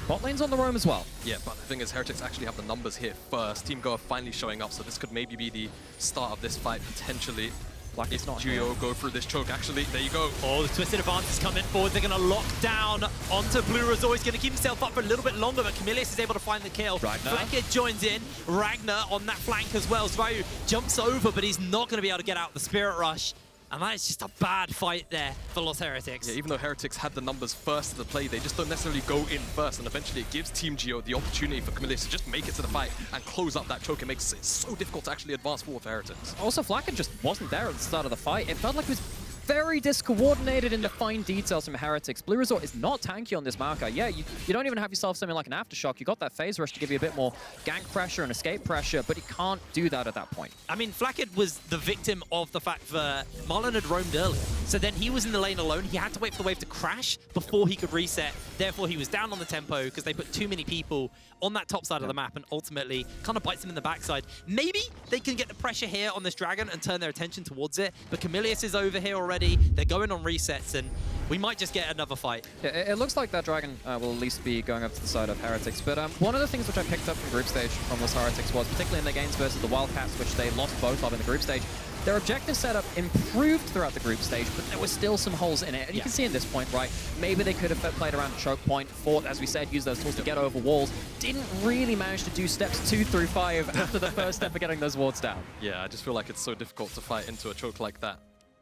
P: Bot lane's on the roam as well.
Q: Yeah, but the thing is, Heretics actually have the numbers here first. Team Go are finally showing up, so this could maybe be the start of this fight potentially.
P: Like it's not
Q: Geo go through this choke, actually. There you go.
O: Oh, the Twisted Advance is coming forward. They're going to lock down onto bluerzor. He's going to keep himself up for a little bit longer, but Kamilius is able to find the kill. Flakked joins in. Ragner on that flank as well. Zwyroo jumps over, but he's not going to be able to get out the Spirit Rush. And that is just a bad fight there for Los Heretics.
Q: Yeah, even though Heretics had the numbers first of the play, they just don't necessarily go in first, and eventually it gives Team Geo the opportunity for Kamilius to just make it to the fight and close up that choke. It makes it so difficult to actually advance forward for Heretics.
P: Also, Flakked just wasn't there at the start of the fight. It felt like it was very discoordinated in the fine details from Heretics. bluerzor is not tanky on this Maokai. Yeah, you don't even have yourself something like an Aftershock. You got that phase rush to give you a bit more gank pressure and escape pressure, but he can't do that at that point.
O: I mean, Flakked was the victim of the fact that Marlon had roamed earlier. So then he was in the lane alone. He had to wait for the wave to crash before he could reset. Therefore, he was down on the tempo because they put too many people on that top side of the map, and ultimately kind of bites him in the backside. Maybe they can get the pressure here on this dragon and turn their attention towards it, but Kamilius is over here already. They're going on resets, and we might just get another fight.
P: Yeah, it looks like that dragon will at least be going up to the side of Heretics, but one of the things which I picked up from group stage from Los Heretics was, particularly in their games versus the Wildcats, which they lost both of in the group stage, Their objective setup improved throughout the group stage, but there were still some holes in it. And you can see in this point, right, maybe they could have played around the choke point, fought, as we said, used those tools to get over walls. Didn't really manage to do steps 2 through 5 after the first step of getting those wards down.
Q: Yeah, I just feel like it's so difficult to fight into a choke like that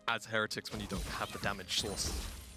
Q: as Heretics when you don't have the damage source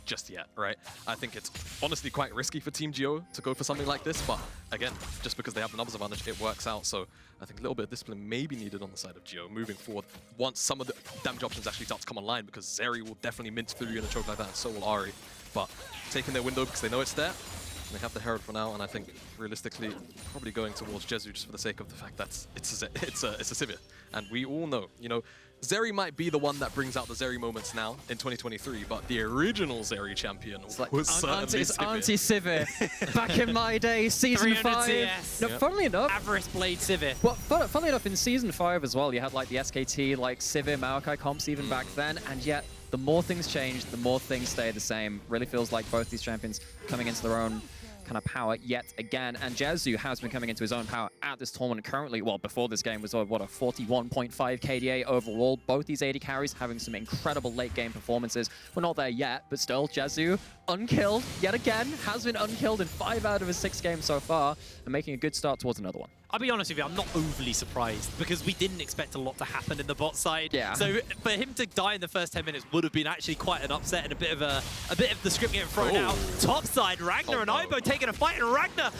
Q: just yet, right? I think it's honestly quite risky for Team Geo to go for something like this, but again, just because they have the numbers advantage, it works out. So I think a little bit of discipline may be needed on the side of Geo moving forward once some of the damage options actually start to come online, because Zeri will definitely mint through you in a choke like that, and so will Ahri. But taking their window because they know it's there, and they have the Herald for now, and I think realistically probably going towards Jezu just for the sake of the fact that it's a Sivir. And we all know, you know, Zeri might be the one that brings out the Zeri moments now in 2023, but the original Zeri champion was certainly Sivir.
P: Auntie Sivir. Back in my day, Season 5.
O: CS.
P: No, funnily enough.
O: Avarice Blade Sivir.
P: Well, funnily enough, in Season 5 as well, you had like the SKT, like Sivir, Maokai comps even back then, and yet the more things change, the more things stay the same. Really feels like both these champions coming into their own kind of power yet again, and Jezu has been coming into his own power at this tournament currently. Well, before this game was what, a 41.5 KDA overall. Both these AD carries having some incredible late game performances. We're not there yet, but still, Jezu unkilled yet again, has been unkilled in 5 out of his 6 games so far, and making a good start towards another one.
O: I'll be honest with you, I'm not overly surprised because we didn't expect a lot to happen in the bot side.
P: Yeah.
O: So for him to die in the first 10 minutes would have been actually quite an upset and a bit of the script getting thrown out. Top side, Ragner and Ibo taking a fight, and Ragner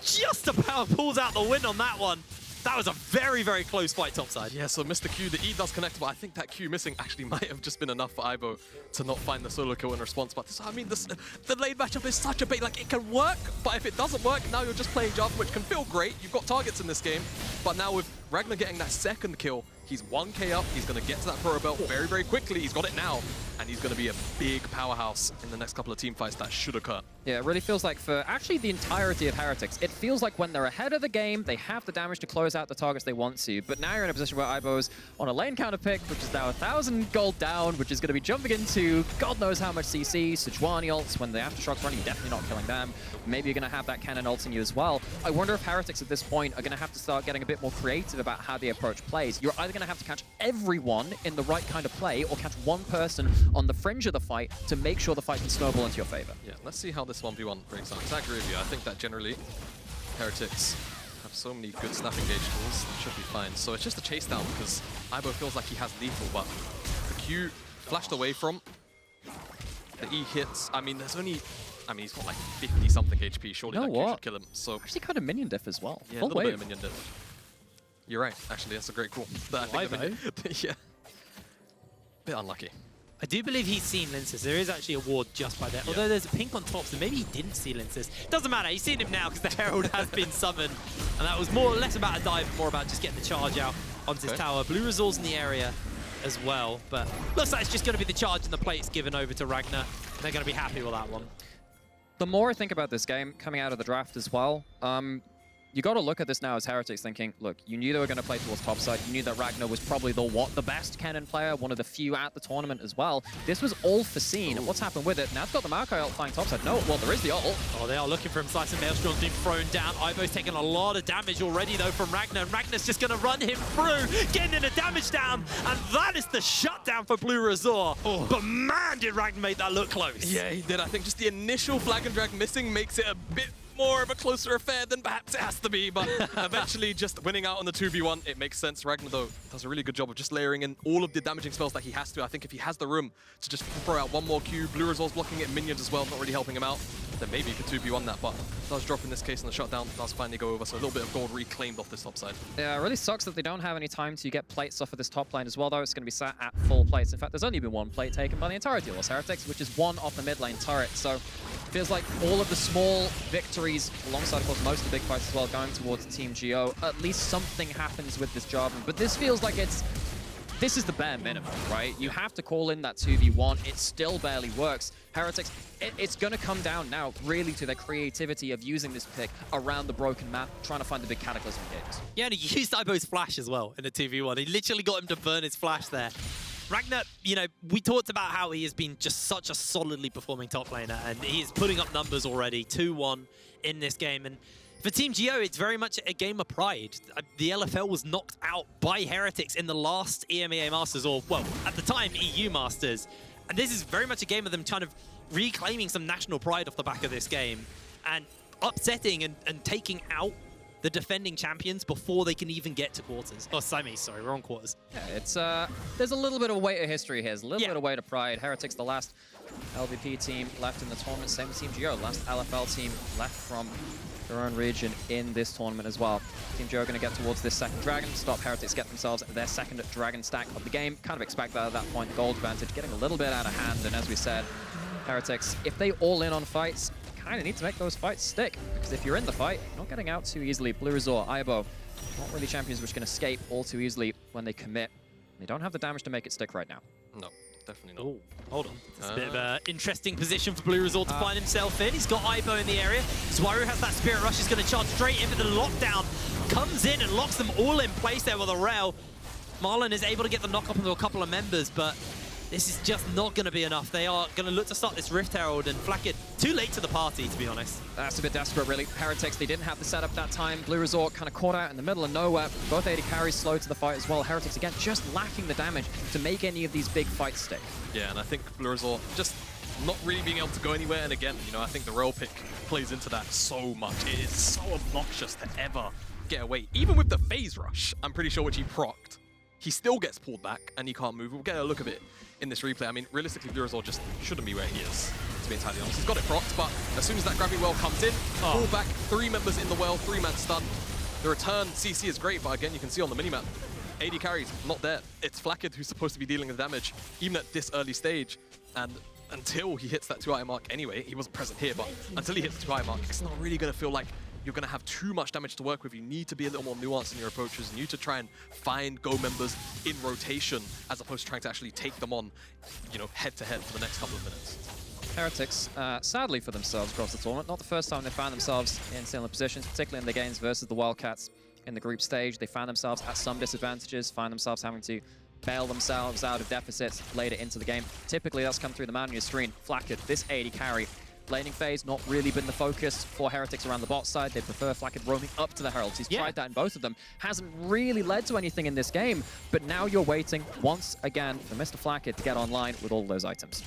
O: just about pulls out the win on that one. That was a very, very close fight topside.
Q: Yeah, so Mr. Q, the E does connect, but I think that Q missing actually might have just been enough for Ibo to not find the solo kill in response. But this, I mean, the lane matchup is such a bait. Like, it can work, but if it doesn't work, now you're just playing Jarvan, which can feel great. You've got targets in this game, but now with Ragnar getting that second kill, he's 1k up. He's going to get to that pro belt very, very quickly. He's got it now, and he's going to be a big powerhouse in the next couple of team fights that should occur.
P: Yeah, it really feels like for actually the entirety of Heretics, it feels like when they're ahead of the game, they have the damage to close out the targets they want to. But now you're in a position where Ibo's on a lane counter pick, which is now 1,000 gold down, which is going to be jumping into God knows how much CC. Sejuani ults when the Aftershocks running, you're definitely not killing them. Maybe you're going to have that Kennen ulting you as well. I wonder if Heretics at this point are going to have to start getting a bit more creative about how they approach plays. You're either going to have to catch everyone in the right kind of play or catch one person on the fringe of the fight to make sure the fight can snowball into your favor.
Q: Yeah, let's see how this 1v1 breaks down. I agree with you. I think that generally Heretics have so many good snap engage tools, it should be fine. So it's just a chase down because Ibo feels like he has lethal, but the Q flashed away from, the E hits. I mean, there's only, he's got like 50-something HP. Surely that Q should kill him. So
P: actually kind of minion diff as well.
Q: Yeah,
P: full
Q: a little
P: wave.
Q: bit of minion diff. You're right, actually, that's a great call.
O: Why though?
Q: Yeah. Bit unlucky.
O: I do believe he's seen Lyncas. There is actually a ward just by there. Yeah. Although there's a pink on top, so maybe he didn't see Lyncas. Doesn't matter, he's seen him now because the Herald has been summoned. And that was more or less about a dive, more about just getting the charge out onto his tower. bluerzor's in the area as well, but looks like it's just going to be the charge and the plates given over to Ragnar. They're going to be happy with that one.
P: The more I think about this game, coming out of the draft as well, you got to look at this now as Heretics thinking, look, you knew they were going to play towards topside. You knew that Ragnar was probably the best Kennen player, one of the few at the tournament as well. This was all foreseen. And what's happened with it? Now it's got the Maokai ult flying topside. No, well, there is the ult.
O: Oh, they are looking for him. Slice and Maelstrom being thrown down. Ibo's taking a lot of damage already, though, from Ragnar. And Ragnar's just going to run him through, getting in the damage down. And that is the shutdown for bluerzor. Oh. But man, did Ragnar make that look close.
Q: Yeah, he did. I think just the initial flag and drag missing makes it a bit more of a closer affair than perhaps it has to be, but eventually just winning out on the 2v1, it makes sense. Ragnar, though, does a really good job of just layering in all of the damaging spells that he has to. I think if he has the room to just throw out one more Q, bluerzor's blocking it, minions as well, not really helping him out, then maybe he could 2v1 that, but does drop in this case, and the shutdown does finally go over, so a little bit of gold reclaimed off this top side.
P: Yeah, it really sucks that they don't have any time to get plates off of this top lane as well, though. It's going to be sat at full plates. In fact, there's only been one plate taken by the entirety of Los Heretics, which is one off the mid lane turret, so feels like all of the small victories, alongside, of course, most of the big fights as well, going towards Team Geo. At least something happens with this Jarvan, but this feels like this is the bare minimum, right? You have to call in that 2v1. It still barely works. Heretics, it's going to come down now really to their creativity of using this pick around the broken map, trying to find the big cataclysm games.
O: Yeah, and he used Ibo's flash as well in the 2v1. He literally got him to burn his flash there. Ragnar, you know, we talked about how he has been just such a solidly performing top laner, and he is putting up numbers already, 2-1 in this game. And For Team Geo, it's very much a game of pride. The LFL was knocked out by Heretics in the last EMEA Masters, or, well, at the time, EU Masters. And this is very much a game of them kind of reclaiming some national pride off the back of this game and upsetting and taking out the defending champions before they can even get to quarters. Oh, semis, sorry, we're on quarters.
P: Yeah, it's there's a little bit of weight of history here. There's a little bit of weight of pride. Heretics, the last LVP team left in the tournament. Same with Team Geo, last LFL team left from their own region in this tournament as well. Team Geo going to get towards this second dragon, stop Heretics, get themselves their second dragon stack of the game. Kind of expect that at that point. Gold advantage getting a little bit out of hand, and as we said, Heretics, if they all in on fights, kind of need to make those fights stick, because if you're in the fight, you're not getting out too easily. bluerzor, Aibo, not really champions which can escape all too easily when they commit. They don't have the damage to make it stick right now.
Q: No, definitely not.
O: Ooh, hold on. It's a bit of an interesting position for bluerzor to find himself in. He's got Aibo in the area. Zwyroo has that Spirit Rush. He's going to charge straight in, but the lockdown comes in and locks them all in place there with a Rell. Marlon is able to get the knock up into a couple of members, but this is just not going to be enough. They are going to look to start this Rift Herald, and Flakked too late to the party, to be honest.
P: That's a bit desperate, really. Heretics, they didn't have the setup that time. bluerzor kind of caught out in the middle of nowhere. Both AD carries slow to the fight as well. Heretics, again, just lacking the damage to make any of these big fights stick.
Q: Yeah, and I think bluerzor just not really being able to go anywhere. And again, you know, I think the Rell pick plays into that so much. It is so obnoxious to ever get away. Even with the phase rush, I'm pretty sure which he procced, he still gets pulled back and he can't move. We'll get a look of it in this replay. I mean, realistically, bluerzor just shouldn't be where he is, to be entirely honest. He's got it procced, but as soon as that gravity well comes in, pull back, 3 members in the well, 3-man stun. The return CC is great, but again, you can see on the minimap, AD carries not there. It's Flakked who's supposed to be dealing with damage, even at this early stage. And until he hits that 2-eye mark anyway, he wasn't present here, but until he hits the 2-eye mark, it's not really going to feel like you're going to have too much damage to work with. You need to be a little more nuanced in your approaches. You need to try and find Go members in rotation as opposed to trying to actually take them on, you know, head-to-head for the next couple of minutes.
P: Heretics, sadly for themselves across the tournament, not the first time they found themselves in similar positions, particularly in the games versus the Wildcats in the group stage. They found themselves at some disadvantages, find themselves having to bail themselves out of deficits later into the game. Typically, that's come through the man on your screen. Flakked, this AD carry. Laning phase, not really been the focus for Heretics around the bot side. They prefer Flakked roaming up to the Heralds. He's tried that in both of them. Hasn't really led to anything in this game, but now you're waiting once again for Mr. Flakked to get online with all those items.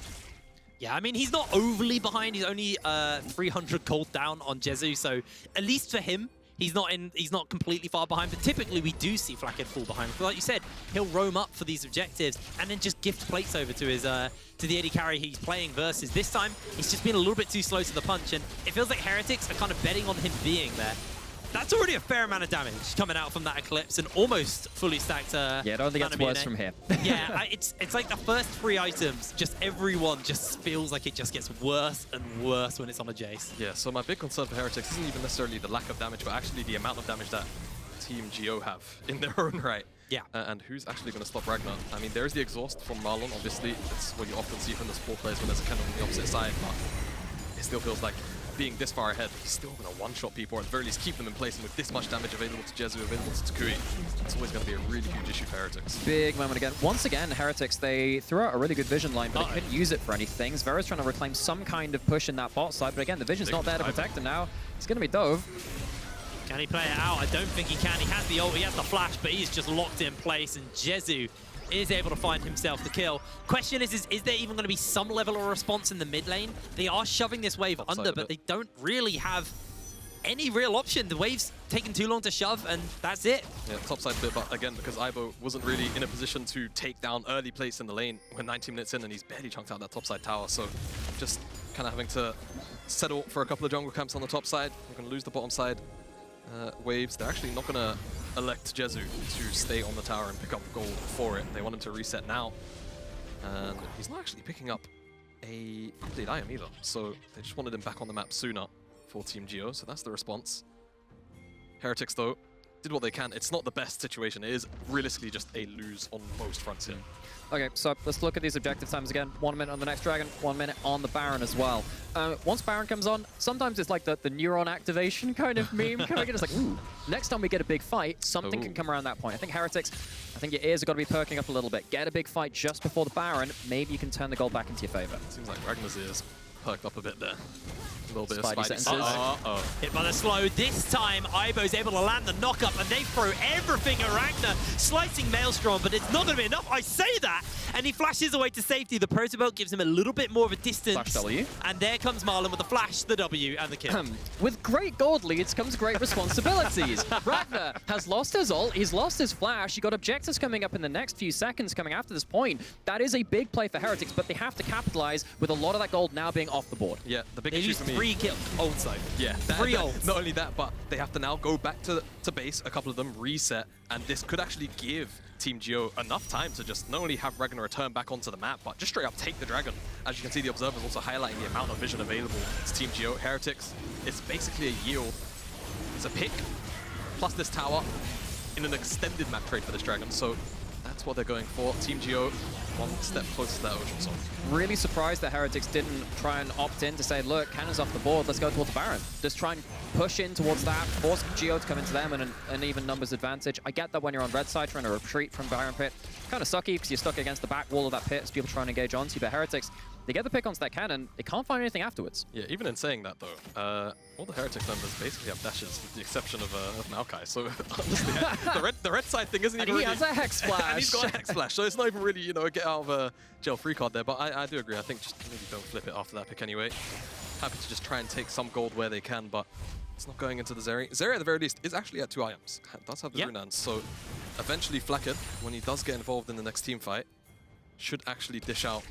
O: Yeah, I mean, he's not overly behind. He's only 300 gold down on Jezu, so at least for him, he's not completely far behind, but typically we do see Flakked fall behind. But like you said, he'll roam up for these objectives and then just gift plates over to his to the AD carry he's playing versus. This time, he's just been a little bit too slow to the punch, and it feels like Heretics are kind of betting on him being there. That's already a fair amount of damage coming out from that Eclipse and almost fully stacked.
P: Yeah, I don't think it's worse from here.
O: Yeah, it's like the first 3 items, just everyone just feels like it just gets worse and worse when it's on a Jayce.
Q: Yeah, so my big concern for Heretics isn't even necessarily the lack of damage, but actually the amount of damage that Team Geo have in their own right.
O: Yeah.
Q: And who's actually going to stop Ragner? I mean, there's the exhaust from Marlon, obviously. It's what you often see from the support players when there's a Kennen on the opposite side, but it still feels like being this far ahead, he's still going to one-shot people, or at the very least keep them in place, and with this much damage available to Jezu, available to Toucouille, it's always going to be a really huge issue for Heretics.
P: Big moment again. Once again, Heretics, they threw out a really good vision line, but they couldn't use it for anything. Zvera's trying to reclaim some kind of push in that bot side, but again, the vision's not there to protect him now. It's going to be Dove.
O: Can he play it out? I don't think he can. He has the ult, he has the flash, but he's just locked in place, and Jezu is able to find himself the kill. Question is there even going to be some level of response in the mid lane? They are shoving this wave under, but they don't really have any real option. The wave's taken too long to shove, and that's it.
Q: Yeah, topside bit, but again, because Aibo wasn't really in a position to take down early place in the lane, we're 19 minutes in, and he's barely chunked out that topside tower, so just kind of having to settle for a couple of jungle camps on the top side. We're going to lose the bottom side waves. They're actually not going to elect Jezu to stay on the tower and pick up gold for it. They want him to reset now. And he's not actually picking up a complete item either. So they just wanted him back on the map sooner for Team Geo. So that's the response. Heretics, though, did what they can. It's not the best situation. It is realistically just a lose on most fronts here.
P: Okay, so let's look at these objective times again. 1 minute on the next Dragon, 1 minute on the Baron as well. Once Baron comes on, sometimes it's like the neuron activation kind of meme coming in. It's like, ooh, next time we get a big fight, something can come around that point. I think Heretics, I think your ears have got to be perking up a little bit. Get a big fight just before the Baron, maybe you can turn the gold back into your favor.
Q: Seems like Ragnar's ears perked up a bit there. A little bit
P: Spidey
Q: of Spidey
P: sentences.
Q: Uh-oh.
O: Hit by the slow. This time, Ibo's able to land the knock-up, and they throw everything at Ragner, slicing Maelstrom, but it's not going to be enough. I say that, and he flashes away to safety. The Protobelt gives him a little bit more of a distance.
P: Flash W.
O: And there comes Marlon with the flash, the W, and the kill.
P: With great gold leads comes great responsibilities. Ragner has lost his ult, he's lost his flash, you got objectives coming up in the next few seconds coming after this point. That is a big play for Heretics, but they have to capitalize with a lot of that gold now being off the board.
Q: Yeah, the big
O: They
Q: issue
O: lose
Q: for me.
O: 3 kills. Ults,
Q: Yeah,
O: 3 ults.
Q: Not only that, but they have to now go back to base, a couple of them, reset, and this could actually give Team Geo enough time to just not only have Ragnar return back onto the map, but just straight up take the dragon. As you can see, the observers also highlighting the amount of vision available to Team Geo. Heretics, it's basically a yield. It's a pick, plus this tower, in an extended map trade for this dragon, so that's what they're going for. Team Geo, one step closer to that Ocean Soul.
P: Really surprised that Heretics didn't try and opt in to say, look, Cannon's off the board, let's go towards the Baron. Just try and push in towards that, force Geo to come into them and an even numbers advantage. I get that when you're on red side trying to retreat from Baron Pit, kind of sucky because you're stuck against the back wall of that pit as people try and engage onto you, but Heretics, they get the pick onto that cannon, they can't find anything afterwards.
Q: Yeah, even in saying that though, all the Heretics members basically have dashes with the exception of Maokai, so honestly, the red side thing isn't
P: And
Q: even
P: he
Q: really...
P: has a Hex Splash!
Q: And he's got a Hex Splash, so it's not even really, you know, a get out of jail free card there, but I do agree, I think just maybe don't flip it after that pick anyway. Happy to just try and take some gold where they can, but it's not going into the Zeri. Zeri at the very least is actually at 2 items, does have the Runans, so eventually Flakked, when he does get involved in the next team fight, should actually dish out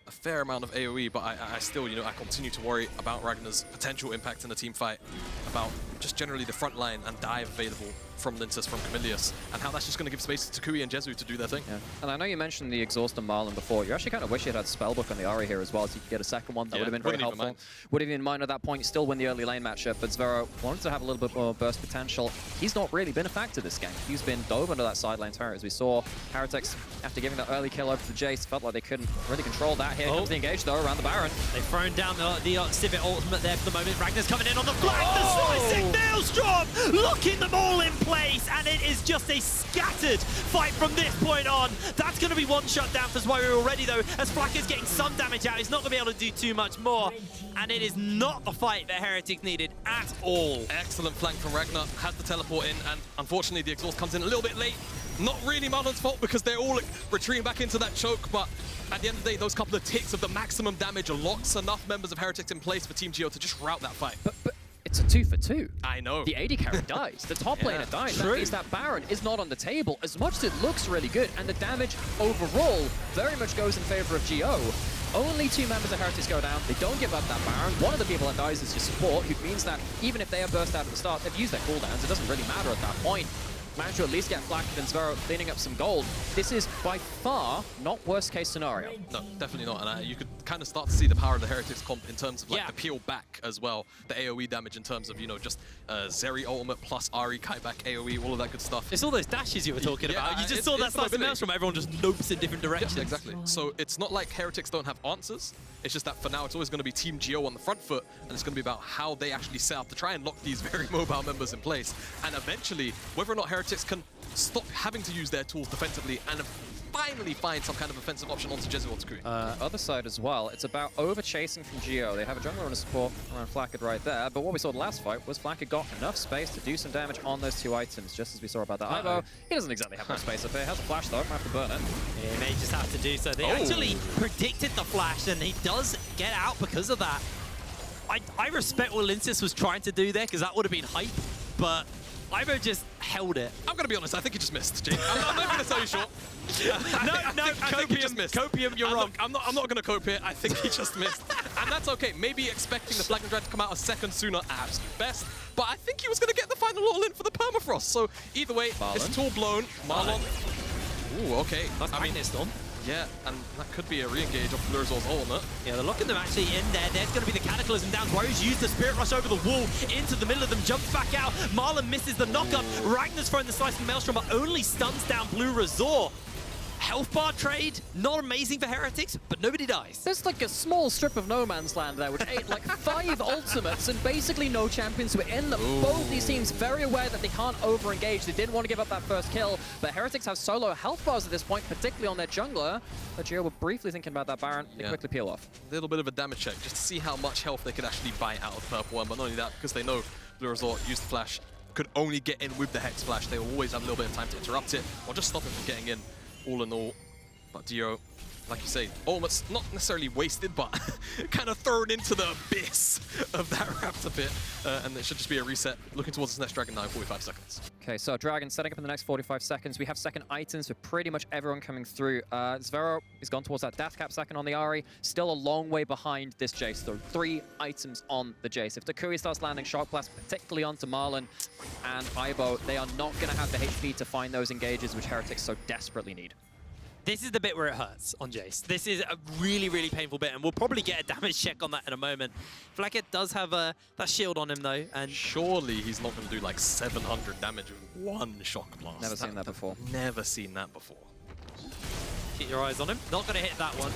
Q: a fair amount of AoE, but I still, you know, I continue to worry about Ragnar's potential impact in the team fight, about just generally the front line and dive available from Lyncas, from Kamilius, and how that's just going to give space to Toucouille and Jezu to do their thing.
P: Yeah. And I know you mentioned the Exhaust and Marlon before. You actually kind of wish you had Spellbook on the Ahri here as well, so you could get a second one. That would have been very helpful. Would have even mind at that point, still win the early lane matchup, but Zwyroo wanted to have a little bit more burst potential. He's not really been a factor this game. He's been dove under that side lane turret, as we saw. Heretics, after giving that early kill over to Jayce, felt like they couldn't really control that. Here comes the engage, though, around the Baron.
O: They've thrown down the Sivir ultimate there for the moment. Ragnar's coming in on the flag, the slicing Maelstrom, locking them all in place, and it is just a scattered fight from this point on. That's going to be one shut down for Zwyroo already, though, as Flakked getting some damage out. He's not going to be able to do too much more, and it is not the fight that Heretics needed at all.
Q: Excellent flank from Ragnar, has the teleport in, and unfortunately the exhaust comes in a little bit late. Not really Marlon's fault because they're all retreating back into that choke, but at the end of the day, those couple of ticks of the maximum damage locks enough members of Heretics in place for Team Geo to just rout that fight.
P: But it's a 2 for 2.
Q: I know.
P: The AD carry dies. The top laner dies. That means that Baron is not on the table. As much as it looks really good, and the damage overall very much goes in favor of Geo. Only 2 members of Heretics go down. They don't give up that Baron. One of the people that dies is your support, who means that even if they are burst out at the start, they've used their cooldowns. It doesn't really matter at that point. Managed to at least get Flakked and Zwyroo cleaning up some gold. This is by far not worst case scenario.
Q: No, definitely not. And you could kind of start to see the power of the Heretics comp in terms of like the peel back as well. The AoE damage in terms of, you know, just Zeri ultimate plus Ahri, kite back AoE, all of that good stuff.
O: It's all those dashes you were talking about. You just saw that slice of Maelstrom, everyone just lopes in different directions.
Q: Yeah, exactly. So it's not like Heretics don't have answers. It's just that for now, it's always going to be Team Geo on the front foot, and it's going to be about how they actually set up to try and lock these very mobile members in place. And eventually, whether or not Heretics can stop having to use their tools defensively and finally find some kind of offensive option onto Jezu or Toucouille.
P: Other side as well, it's about over-chasing from Geo. They have a jungler and a support around Flakked right there, but what we saw the last fight was Flakked got enough space to do some damage on those 2 items, just as we saw about that Ivo. He doesn't exactly have much space up here. He has a flash though, might have to burn it.
O: Yeah, he may just have to do so. They actually predicted the flash, and he does get out because of that. I respect what Lyncas was trying to do there, because that would have been hype, but Ivo just held it.
Q: I'm going to be honest, I think he just missed, Jake. I'm not going to sell you short. I think he just missed.
O: Copium, you're wrong.
Q: I'm not going to cope here. I think he just missed. And that's okay. Maybe expecting the Flakked Dread to come out a second sooner at absolute best. But I think he was going to get the final all in for the permafrost. So either way, it's all blown. Marlon. Ooh, okay.
O: That's Storm.
Q: Yeah, and that could be a re-engage of bluerzor's ultimate.
O: Yeah, they're locking them actually in there. There's going to be the Cataclysm down. Zwyroo's used the Spirit Rush over the wall into the middle of them, jumps back out. Marlon misses the knockup. Ragnar's throwing the slicing Maelstrom, but only stuns down bluerzor. Health bar trade, not amazing for Heretics, but nobody dies.
P: There's like a small strip of no man's land there, which ate like 5 ultimates and basically no champions were in. Both these teams very aware that they can't over-engage. They didn't want to give up that first kill, but Heretics have solo health bars at this point, particularly on their jungler. But Geo were briefly thinking about that Baron. They quickly peel off.
Q: A little bit of a damage check, just to see how much health they could actually buy out of Purple One, but not only that, because they know bluerzor used the flash, could only get in with the Hex Flash. They will always have a little bit of time to interrupt it, or just stop him from getting in, all in all. But Dio, like you say, almost not necessarily wasted, but kind of thrown into the abyss of that Raptor pit. And it should just be a reset. Looking towards this next Dragon now in 45 seconds.
P: Okay, so Dragon setting up in the next 45 seconds. We have second items for pretty much everyone coming through. Zwyroo is gone towards that death cap second on the Ahri. Still a long way behind this Jayce, though. 3 items on the Jayce. If Toucouille starts landing Shock Blast, particularly onto Marlon and Ibo, they are not going to have the HP to find those engages, which Heretics so desperately need.
O: This is the bit where it hurts on Jayce. This is a really, really painful bit, and we'll probably get a damage check on that in a moment. Flakked does have that shield on him, though, and
Q: surely he's not going to do like 700 damage with 1 Shock Blast.
P: Never seen that before.
Q: Never seen that before.
O: Keep your eyes on him. Not going to hit that one.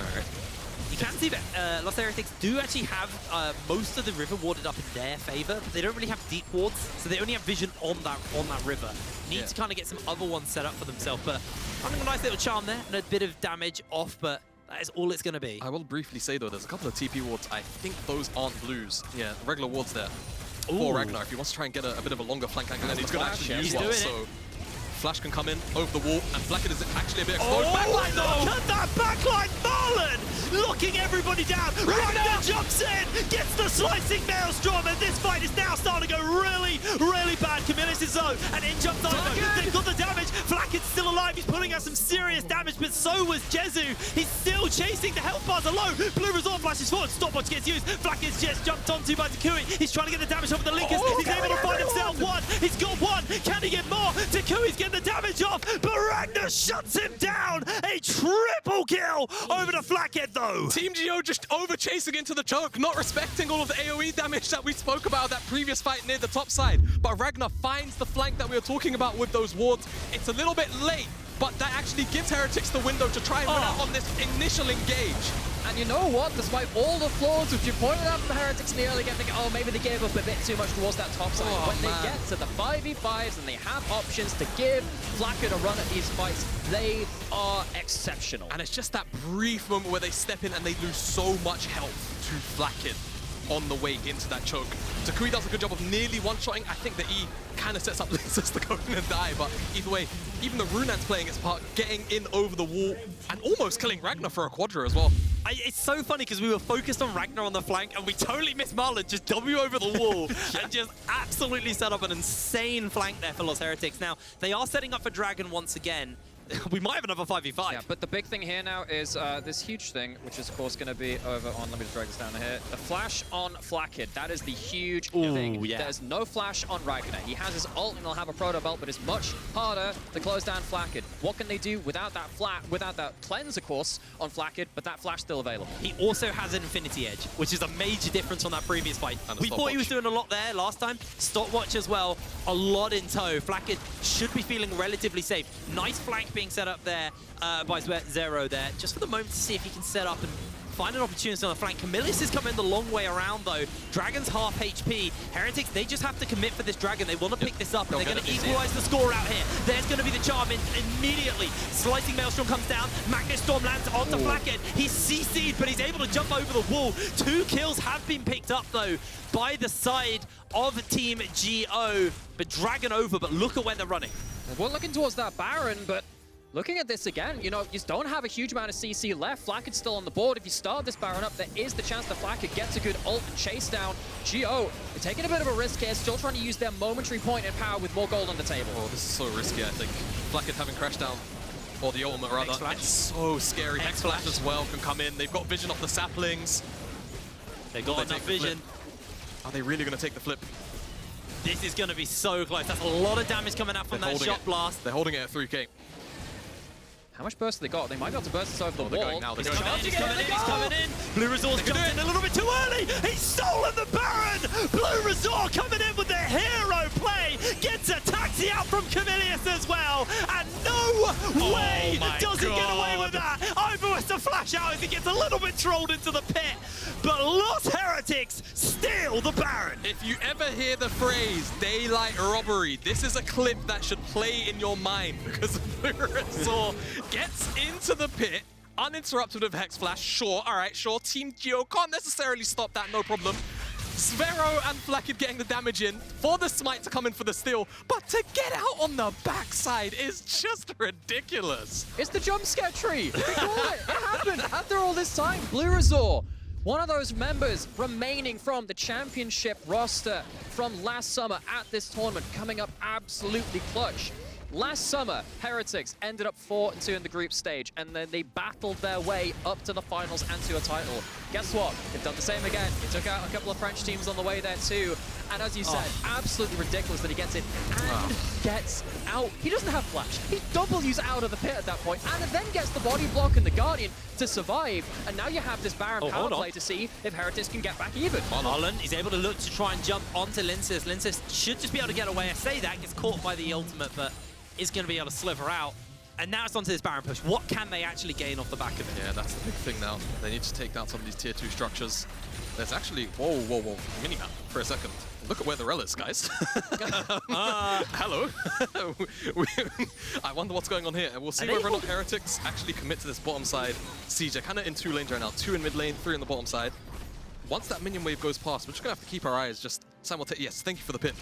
O: You can see that Lost Heretics do actually have most of the river warded up in their favor, but they don't really have deep wards, so they only have vision on that river. Need to kind of get some other ones set up for themselves, but finding a nice little charm there and a bit of damage off, but that is all it's going to be.
Q: I will briefly say, though, there's a couple of TP wards. I think those aren't blues. Yeah, regular wards there. For Ragnar, if he wants to try and get a bit of a longer flank angle, and he's going to actually use one. So Flash can come in over the wall, and Flakked is actually a bit exposed.
O: Backline, though! Look at that backline! Marlon locking everybody down. Ragnar jumps in, gets the slicing maelstrom, and this fight is now starting to go really, really bad. Kamilius is low, and in jumps Ivo. They've got the damage. Flakked's still alive. He's putting out some serious damage, but so was Jezu. He's still chasing. The health bars are low. bluerzor flashes forward. Stopwatch gets used. Flakked's just jumped onto by Toucouille. He's trying to get the damage off the Lyncas. He's able to find himself one. He's got one. Can he get more? Toucouille's getting the damage off, but Ragner shuts him down. A triple kill over to Flakked, though.
Q: Team Geo just over chasing into the choke, not respecting all of the AoE damage that we spoke about that previous fight near the top side. But Ragnar finds the flank that we were talking about with those wards. It's a little bit late, but that actually gives Heretics the window to try and win out on this initial engage.
P: And you know what? Despite all the flaws which you pointed out from Heretics in the early game, thinking, oh, maybe they gave up a bit too much towards that top side. When they get to the 5v5s and they have options to give Flakked a run at these fights, they are exceptional.
Q: And it's just that brief moment where they step in and they lose so much health to Flakked on the way into that choke. Toucouille does a good job of nearly one-shotting. I think the E kind of sets up Lyncas to go in and die, but either way, even the Runan's playing its part, getting in over the wall and almost killing Ragnar for a quadra as well.
O: It's so funny because we were focused on Ragnar on the flank and we totally missed Marlon just W over the wall and just absolutely set up an insane flank there for Lost Heretics. Now, they are setting up for Dragon once again. We might have another 5v5.
P: Yeah, but the big thing here now is this huge thing, which is of course going to be over on, let me just drag this down here, the flash on Flakked. That is the huge thing.
O: Yeah.
P: There's no flash on Ragnar. He has his ult and he'll have a proto belt, but it's much harder to close down Flakked. What can they do without that cleanse, of course, on Flakked, but that flash still available?
O: He also has an Infinity Edge, which is a major difference on that previous fight. We thought he was doing a lot there last time. Stopwatch as well, a lot in tow. Flakked should be feeling relatively safe. Nice flank being set up there by Zwyroo there, just for the moment to see if he can set up and find an opportunity on the flank. Kamilius is coming the long way around, though. Dragon's half HP. Heretics, they just have to commit for this Dragon. They want to pick this up, and they're going to equalize the score out here. There's going to be the charm immediately. Slicing Maelstrom comes down. Magnet Storm lands onto Flakked. He's CC'd, but he's able to jump over the wall. 2 kills have been picked up, though, by the side of Team GO. But Dragon over, but look at where they're running.
P: We're looking towards that Baron, but looking at this again, you know, you don't have a huge amount of CC left. Flakked's still on the board. If you start this Baron up, there is the chance that Flakked gets a good ult and chase down. GO, they're taking a bit of a risk here, still trying to use their momentary point in power with more gold on the table.
Q: Oh, this is so risky, I think. Flakked having crashed down, or the ultimate rather, it's so scary. Hex Flash as well can come in. They've got vision off the saplings.
O: They got enough vision.
Q: Are they really going to take the flip?
O: This is going to be so close. That's a lot of damage coming out from that shot blast.
Q: They're holding it at 3k.
P: How much burst have they got? They might be able to burst this over the wall.
Q: They're going now. They're going now.
O: He's coming in. bluerzor's jumped in a little bit too early. He's stolen the Baron. bluerzor coming in with the hero play. Gets a taxi out from Kamilius as well. And no way does he get away flash out as he gets a little bit trolled into the pit. But Los Heretics steal the Baron.
Q: If you ever hear the phrase daylight robbery, this is a clip that should play in your mind because bluerzor gets into the pit, uninterrupted with Hex Flash. Sure, all right, sure. Team Geo can't necessarily stop that, no problem. Zwyroo and Flakked getting the damage in for the smite to come in for the steal, but to get out on the backside is just ridiculous.
P: It's the jump scare tree. They call it. It happened after all this time. bluerzor, one of those members remaining from the championship roster from last summer at this tournament, coming up absolutely clutch. Last summer, Heretics ended up 4-2 in the group stage, and then they battled their way up to the finals and to a title. Guess what? They've done the same again. They took out a couple of French teams on the way there too. And as you said, absolutely ridiculous that he gets in and gets out. He doesn't have flash. He W's out of the pit at that point, and then gets the body block and the Guardian to survive. And now you have this Baron power play to see if Heretics can get back even.
O: Marlon is able to look to try and jump onto Lyncas. Lyncas should just be able to get away. I say that, gets caught by the ultimate, but is going to be able to sliver out. And now it's onto this Baron push. What can they actually gain off the back of it?
Q: Yeah, that's the big thing now. They need to take down some of these tier 2 structures. There's actually, whoa, minimap for a second. Look at where the Rell is, guys. Hello. I wonder what's going on here. And we'll see whether or not Heretics actually commit to this bottom side siege. They're kind of in 2 lanes right now. 2 in mid lane, 3 in the bottom side. Once that minion wave goes past, we're just going to have to keep our eyes just simultaneously. Yes, thank you for the pit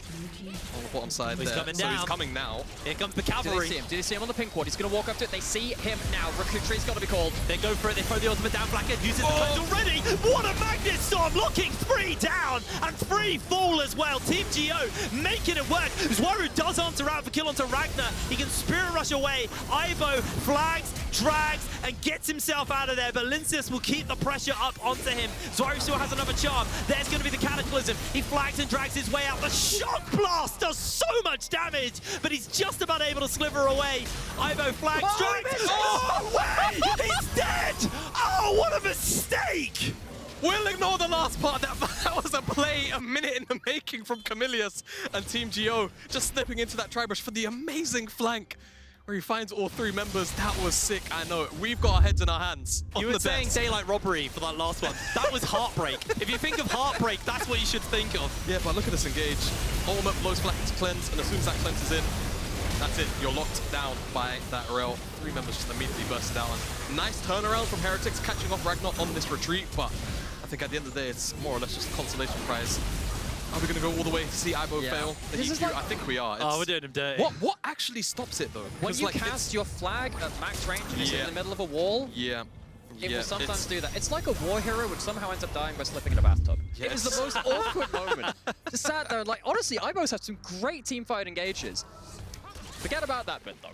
Q: on the bottom side.
O: He's coming down.
Q: So he's coming now.
O: Here comes the cavalry.
P: Do they see him on the pink ward? He's going to walk up to it. They see him now. Recruit tree's got to be called.
O: They go for it. They throw the ultimate down. Flakked uses the cleanse already. What a magnet storm! Locking 3 down and 3 fall as well. Team Geo making it work. Zwyroo does answer out for kill onto Ragner. He can spirit rush away. Ivo flags, drags, and gets himself out of there. But Lyncas will keep the pressure up onto him. Zwyroo still has another charm. There's going to be the Cataclysm. He flags and drags his way out. The shock blast does so much damage, but he's just about able to sliver away. Ivo flags, drags. Oh, way! He's dead! Oh, what a mistake!
Q: We'll ignore the last part. That was a play, a minute in the making from Kamilius and Team Geo, just slipping into that tri-brush for the amazing flank where he finds all 3 members. That was sick, I know. We've got our heads in our hands.
O: You were saying daylight robbery for that last one. That was heartbreak. If you think of heartbreak, that's what you should think of.
Q: Yeah, but look at this engage. Ultimate blows Flakked's cleanse, and as soon as that cleanse is in, that's it. You're locked down by that Rell. 3 members just immediately burst down. Nice turnaround from Heretics, catching off Ragnar on this retreat, but I think at the end of the day, it's more or less just a consolation prize. Are we going to go all the way to see Ivo fail? I think we are.
O: We're doing him dirty.
Q: What actually stops it, though?
P: When you cast your flag at max range and it's in the middle of a wall, it will sometimes do that. It's like a war hero which somehow ends up dying by slipping in a bathtub. It was the most awkward moment. Just sat there, like, honestly, Ivo's had some great teamfight engages. Forget about that bit, though.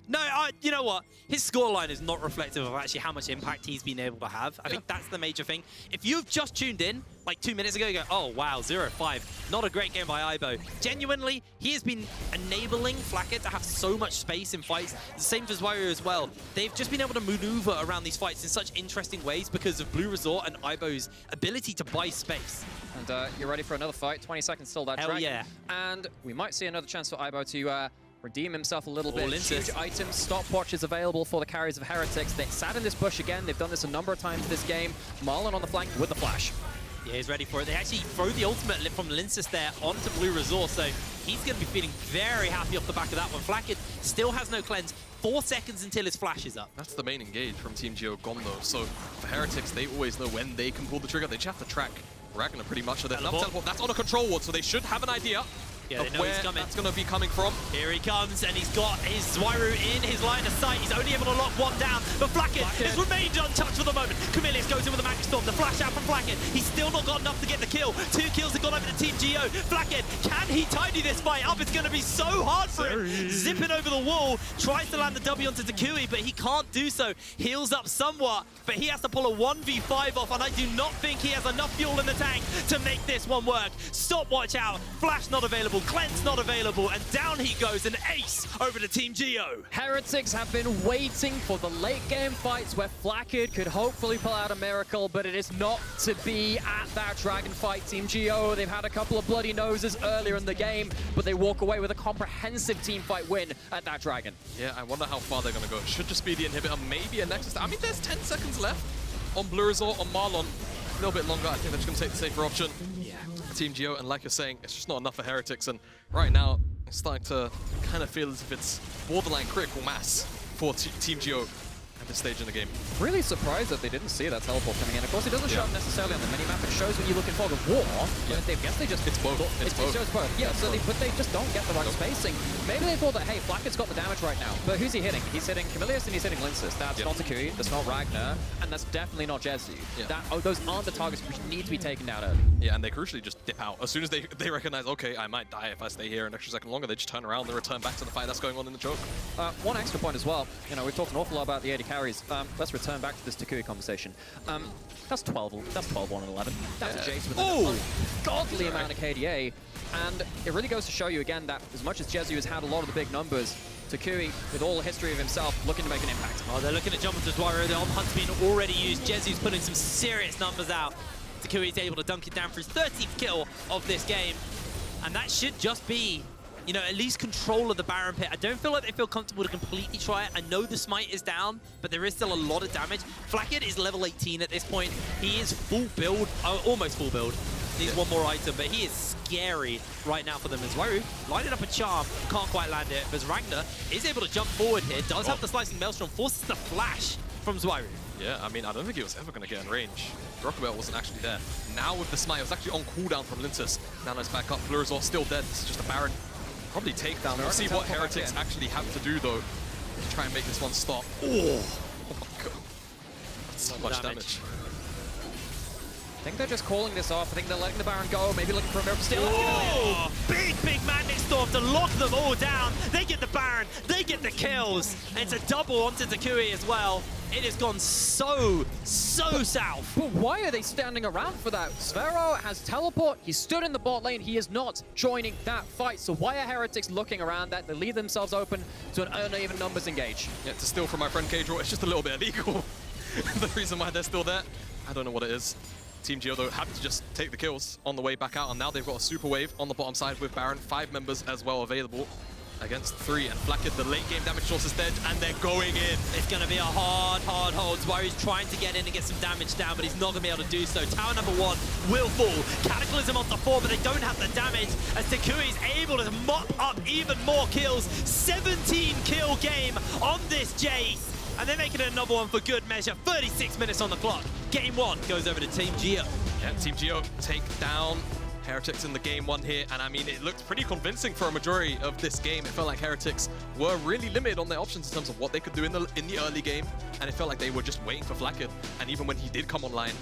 O: No, you know what? His scoreline is not reflective of actually how much impact he's been able to have. I think that's the major thing. If you've just tuned in, like 2 minutes ago, you go, oh, wow, 0-5. Not a great game by Ivo. Genuinely, he has been enabling Flakked to have so much space in fights. The same for Zwyroo as well. They've just been able to maneuver around these fights in such interesting ways because of bluerzor and Ivo's ability to buy space.
P: And you're ready for another fight. 20 seconds till that
O: Hell
P: dragon.
O: Yeah.
P: And we might see another chance for Ivo to redeem himself a little bit.
O: Lyncas.
P: Huge items, stopwatch is available for the carries of Heretics. They sat in this bush again. They've done this a number of times this game. Marlon on the flank with the flash.
O: Yeah, he's ready for it. They actually throw the ultimate from Lyncas there onto bluerzor, so he's going to be feeling very happy off the back of that one. Flakked still has no cleanse. 4 seconds until his flash is up.
Q: That's the main engage from Team Geo gone, though. So for Heretics, they always know when they can pull the trigger. They just have to track Ragnar pretty much. So there's enough teleport. That's on a control ward, so they should have an idea.
O: Yeah, they know
Q: where
O: he's coming.
Q: That's going to be coming from.
O: Here he comes, and he's got his Zwyroo in his line of sight. He's only able to lock 1 down, but Flakked has remained untouched for the moment. Kamilius goes in with a magic storm. The flash out from Flakked. He's still not got enough to get the kill. 2 kills have gone over to Team Geo. Flakked, can he tidy this fight up? It's going to be so hard for him. Zipping over the wall, tries to land the W onto Toucouille, but he can't do so. Heals up somewhat, but he has to pull a 1v5 off, and I do not think he has enough fuel in the tank to make this one work. Stopwatch out. Flash not available. available, Glenn's not available, and down he goes, an ace over to Team Geo.
P: Heretics have been waiting for the late game fights where Flakked could hopefully pull out a miracle, but it is not to be at that Dragon fight. Team Geo, they've had a couple of bloody noses earlier in the game, but they walk away with a comprehensive team fight win at that Dragon.
Q: Yeah, I wonder how far they're going to go. Should just be the inhibitor, maybe a Nexus. I mean, there's 10 seconds left on bluerzor, on Marlon. A little bit longer, I think they're just going to take the safer option. Yeah. Team Geo, and like you're saying, it's just not enough for Heretics, and right now, it's starting to kind of feel as if it's borderline critical mass for Team Geo at this stage in the game.
P: Really surprised that they didn't see that teleport coming in. Of course, it doesn't show up necessarily on the minimap. It shows when you look in Fog of War. Yeah. I guess they just...
Q: It's both.
P: It shows both. Yeah, so but they just don't get the right spacing. Maybe they thought that, hey, Flakked's got the damage right now. But who's he hitting? He's hitting Kamilius and he's hitting Lyncas. That's not Toucouille, that's not Ragner, and that's definitely not Jezu. Yeah. Those aren't the targets which need to be taken out early.
Q: Yeah, and they crucially just dip out. As soon as they recognize, okay, I might die if I stay here an extra second longer, they just turn around and return back to the fight that's going on in the choke.
P: One extra point as well. You know, we've talked an awful lot about the AD carries. Let's return back to this Toucouille conversation. That's 12. That's 12-1 and 11. That's a Jayce with an ungodly amount of KDA, and it really goes to show you again that as much as Jezu has had a lot of the big numbers, Toucouille, with all the history of himself, looking to make an impact.
O: Oh, they're looking to jump into Zwyroo. The on-hunt's been already used. Jezu's putting some serious numbers out. Toucouille's able to dunk it down for his 13th kill of this game, and that should just be, you know, at least control of the Baron pit. I don't feel like they feel comfortable to completely try it. I know the smite is down, but there is still a lot of damage. Flakked is level 18 at this point. He is full build, almost full build. Needs one more item, but he is scary right now for them. As Zwyroo lining up a charm, can't quite land it. But Ragner is able to jump forward here, does have the slicing maelstrom, forces the flash from Zwyroo.
Q: Yeah, I mean, I don't think he was ever going to get in range. Rockabelle wasn't actually there. Now with the smite, it was actually on cooldown from Lyncas. Now it's back up. bluerzor still dead. This is just a Baron. Probably takedown. We'll see what Heretics actually have to do, though, to try and make this one stop. Oh my god. That's so much damage.
P: I think they're just calling this off. I think they're letting the Baron go, maybe looking for a miracle steal.
O: Oh, big Magnet Storm to lock them all down. They get the Baron, they get the kills. And it's a double onto Toucouille as well. It has gone so south.
P: But why are they standing around for that? Zwyroo has teleport. He stood in the bot lane. He is not joining that fight. So why are Heretics looking around that? They leave themselves open to an uneven numbers engage.
Q: Yeah, to steal from my friend Cadril, it's just a little bit illegal. The reason why they're still there, I don't know what it is. Team Geo, though, happy to just take the kills on the way back out, and now they've got a super wave on the bottom side with Baron. 5 members as well available against 3, and Flakked, the late game damage source is dead, and they're going in.
O: It's going to be a hard hold. Zwyroo's trying to get in and get some damage down, but he's not going to be able to do so. Tower number 1 will fall. Cataclysm onto 4, but they don't have the damage, as Toucouille's able to mop up even more kills. 17 kill game on this Jayce. And they're making it another one for good measure. 36 minutes on the clock. Game 1 goes over to Team Geo.
Q: Yeah, Team Geo take down Heretics in the game 1 here. And I mean, it looked pretty convincing for a majority of this game. It felt like Heretics were really limited on their options in terms of what they could do in the early game. And it felt like they were just waiting for Flakked. And even when he did come online,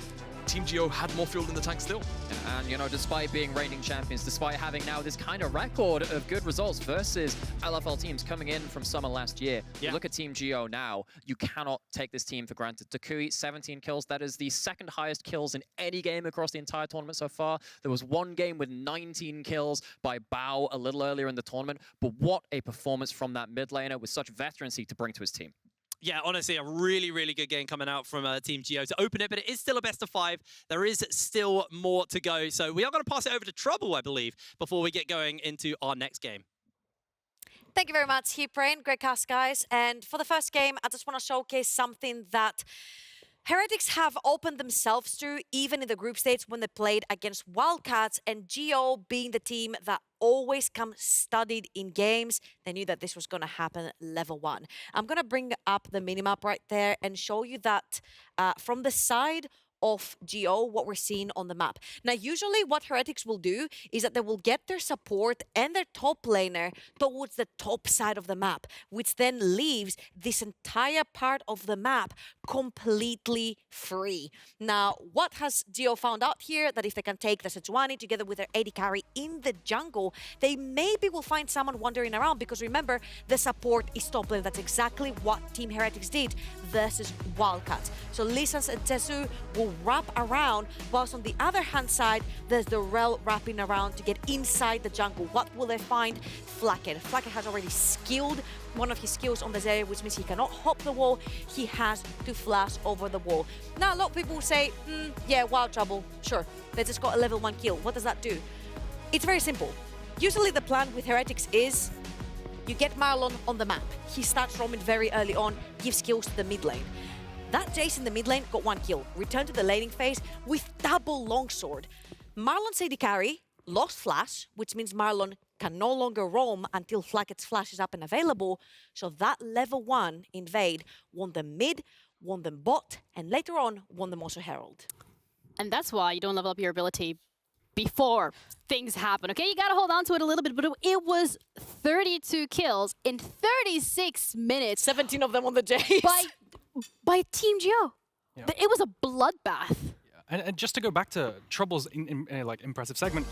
Q: Team Geo had more fuel in the tank still.
P: And, you know, despite being reigning champions, despite having now this kind of record of good results versus LFL teams coming in from summer last year, you look at Team Geo now, you cannot take this team for granted. Toucouille, 17 kills. That is the second highest kills in any game across the entire tournament so far. There was one game with 19 kills by Bao a little earlier in the tournament, but what a performance from that mid laner with such veterancy to bring to his team.
O: Yeah, honestly, a really good game coming out from Team Geo to open it, but it is still a best of 5. There is still more to go. So we are going to pass it over to Trouble, I believe, before we get going into our next game.
G: Thank you very much, Heatbrain. Great cast, guys. And for the first game, I just want to showcase something that Heretics have opened themselves to, even in the group stage when they played against Wildcats, and Geo being the team that always come studied in games. They knew that this was going to happen level 1. I'm going to bring up the minimap right there and show you that from the side of Geo, what we're seeing on the map. Now, usually what Heretics will do is that they will get their support and their top laner towards the top side of the map, which then leaves this entire part of the map completely free. Now, what has Geo found out here? That if they can take the Sejuani together with their AD carry in the jungle, they maybe will find someone wandering around, because remember, the support is top lane. That's exactly what Team Heretics did versus Wildcats. So Lyncas and Jezu will will wrap around, whilst on the other hand side, there's the Rell wrapping around to get inside the jungle. What will they find? Flakked. Flakked has already skilled one of his skills on the Zeri, which means he cannot hop the wall. He has to flash over the wall. Now, a lot of people will say, yeah, wild trouble. Sure, they just got a level 1 kill. What does that do? It's very simple. Usually the plan with Heretics is you get Marlon on the map. He starts roaming very early on, gives kills to the mid lane. That Jayce in the mid lane got 1 kill. Returned to the laning phase with double longsword. Marlon's AD carry lost flash, which means Marlon can no longer roam until Flakked's flash is up and available. So that level 1 invade won them mid, won them bot, and later on won them also Herald.
F: And that's why you don't level up your ability before things happen, okay? You gotta hold on to it a little bit, but it was 32 kills in 36 minutes.
G: 17 of them on the Jayce.
F: By Team Geo.
H: Yeah.
F: It was a bloodbath.
H: And just to go back to Trouble's like impressive segment,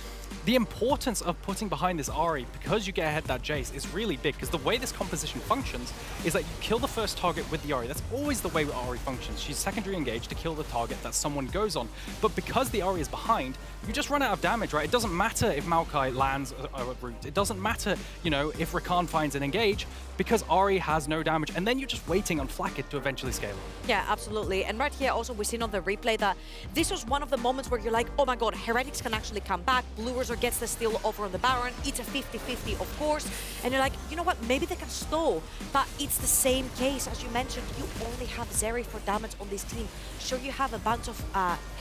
H: the importance of putting behind this Ahri, because you get ahead that Jayce, is really big. Because the way this composition functions is that you kill the first target with the Ahri. That's always the way Ahri functions. She's secondary engaged to kill the target that someone goes on. But because the Ahri is behind, you just run out of damage, right? It doesn't matter if Maokai lands a root. It doesn't matter, you know, if Rakan finds an engage, because Ahri has no damage. And then you're just waiting on Flakked to eventually scale up.
G: Yeah, absolutely. And right here also we've seen on the replay that this was one of the moments where you're like, oh my god, Heretics can actually come back. bluerzor gets the steal over on the Baron. It's a 50-50, of course. And you're like, you know what, maybe they can stall. But it's the same case. As you mentioned, you only have Zeri for damage on this team. Sure, you have a bunch of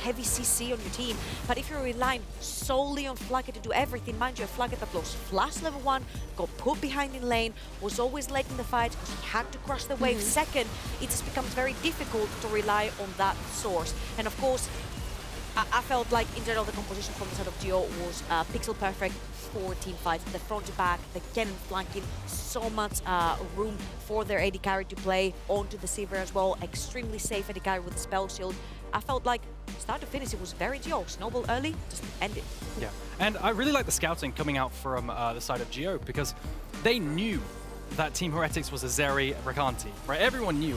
G: heavy CC on your team, but if you're relying solely on Flakked to do everything, mind you, Flakked that lost flash level 1, got put behind in lane, was always late in the fight because he had to crush the wave. Second, it just becomes very difficult to rely on that source. And of course, I felt like in general the composition from the side of Geo was pixel perfect for team fights. The front to back, the Kennen flanking, so much room for their AD carry to play onto the Sivir as well. Extremely safe AD carry with the spell shield. I felt like start to finish it was very Geo. Snowball early, just end it.
H: Yeah, and I really like the scouting coming out from the side of Geo, because they knew that Team Heretics was a Zeri Rakan team, right? Everyone knew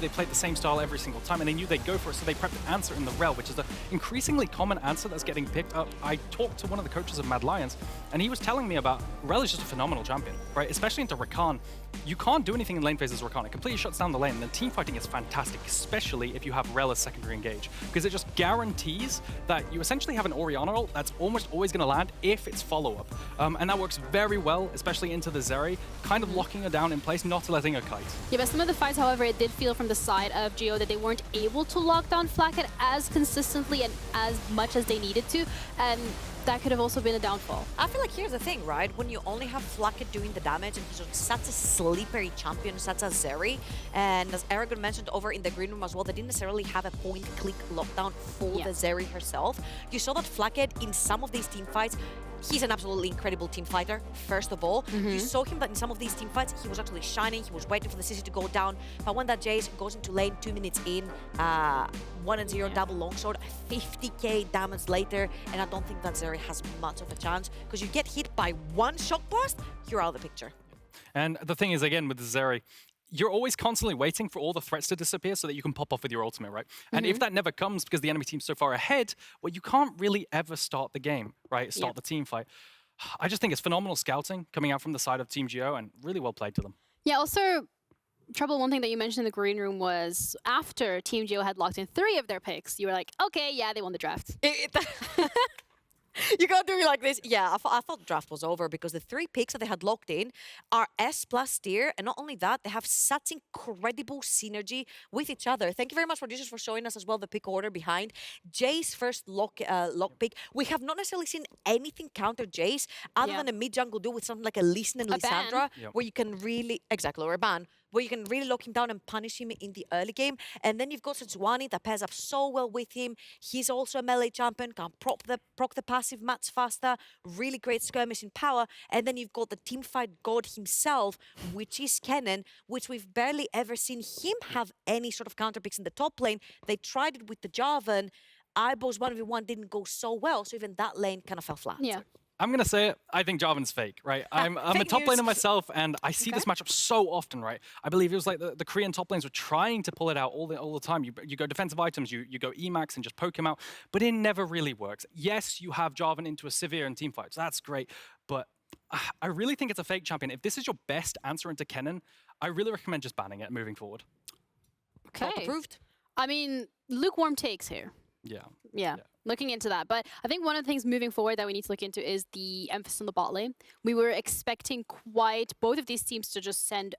H: they played the same style every single time, and they knew they'd go for it, so they prepped an answer in the Rell, which is the increasingly common answer that's getting picked up. I talked to one of the coaches of Mad Lions, and he was telling me about Rell is just a phenomenal champion, right? Especially into Rakan. You can't do anything in lane phase as Rakan. It completely shuts down the lane, and then team fighting is fantastic, especially if you have Rell as secondary engage, because it just guarantees that you essentially have an Orianna ult that's almost always going to land if it's follow-up. And that works very well, especially into the Zeri, kind of locking her down in place, not letting her kite.
F: Yeah, but some of the fights, however, it did feel from the side of Geo that they weren't able to lock down Flakked as consistently and as much as they needed to, and that could have also been a downfall.
G: I feel like here's the thing, right? When you only have Flakked doing the damage and he's such a slippery champion, such as Zeri, and as Aragon mentioned over in the green room as well, they didn't necessarily have a point-click lockdown for the Zeri herself. You saw that Flakked in some of these team fights, he's an absolutely incredible team fighter, first of all. You saw him that in some of these team fights, he was actually shining, he was waiting for the CC to go down. But when that Jayce goes into lane 2 minutes in, 1-0 double longsword, 50k damage later, and I don't think that Zeri has much of a chance, because you get hit by one shock blast, you're out of the picture.
H: And the thing is, again, with the Zeri, you're always constantly waiting for all the threats to disappear so that you can pop off with your ultimate, right? And if that never comes because the enemy team's so far ahead, well, you can't really ever start the game, right? Start the team fight. I just think it's phenomenal scouting coming out from the side of Team Geo, and really well played to them.
F: Yeah, also, Trouble, one thing that you mentioned in the green room was after Team Geo had locked in 3 of their picks, you were like, okay, yeah, they won the draft.
G: You can't do it like this. Yeah, I thought the draft was over because the 3 picks that they had locked in are S plus tier, and not only that, they have such incredible synergy with each other. Thank you very much, producers, for showing us as well the pick order behind. Jayce first lock pick. We have not necessarily seen anything counter Jayce other than a mid jungle duel with something like a Listen and Lissandra, where you can really, or a ban, where you can really lock him down and punish him in the early game. And then you've got Sejuani that pairs up so well with him. He's also a melee champion, can proc the passive much faster, really great skirmish in power. And then you've got the teamfight god himself, which is Kennen, which we've barely ever seen him have any sort of counter picks in the top lane. They tried it with the Jarvan. Eyeballs 1v1 didn't go so well, so even that lane kind of fell flat.
F: Yeah.
H: I'm going to say it. I think Jarvan's fake, right? I'm a top laner myself, and I see this matchup so often, right? I believe it was like the Korean top lanes were trying to pull it out all the time. You go defensive items, you go Emax and just poke him out, but it never really works. Yes, you have Jarvan into a Sivir in teamfights. That's great, but I really think it's a fake champion. If this is your best answer into Kennen, I really recommend just banning it moving forward.
F: Okay.
G: Approved.
F: I mean, lukewarm takes here. Yeah. Looking into that. But I think one of the things moving forward that we need to look into is the emphasis on the bot lane. We were expecting both of these teams to just send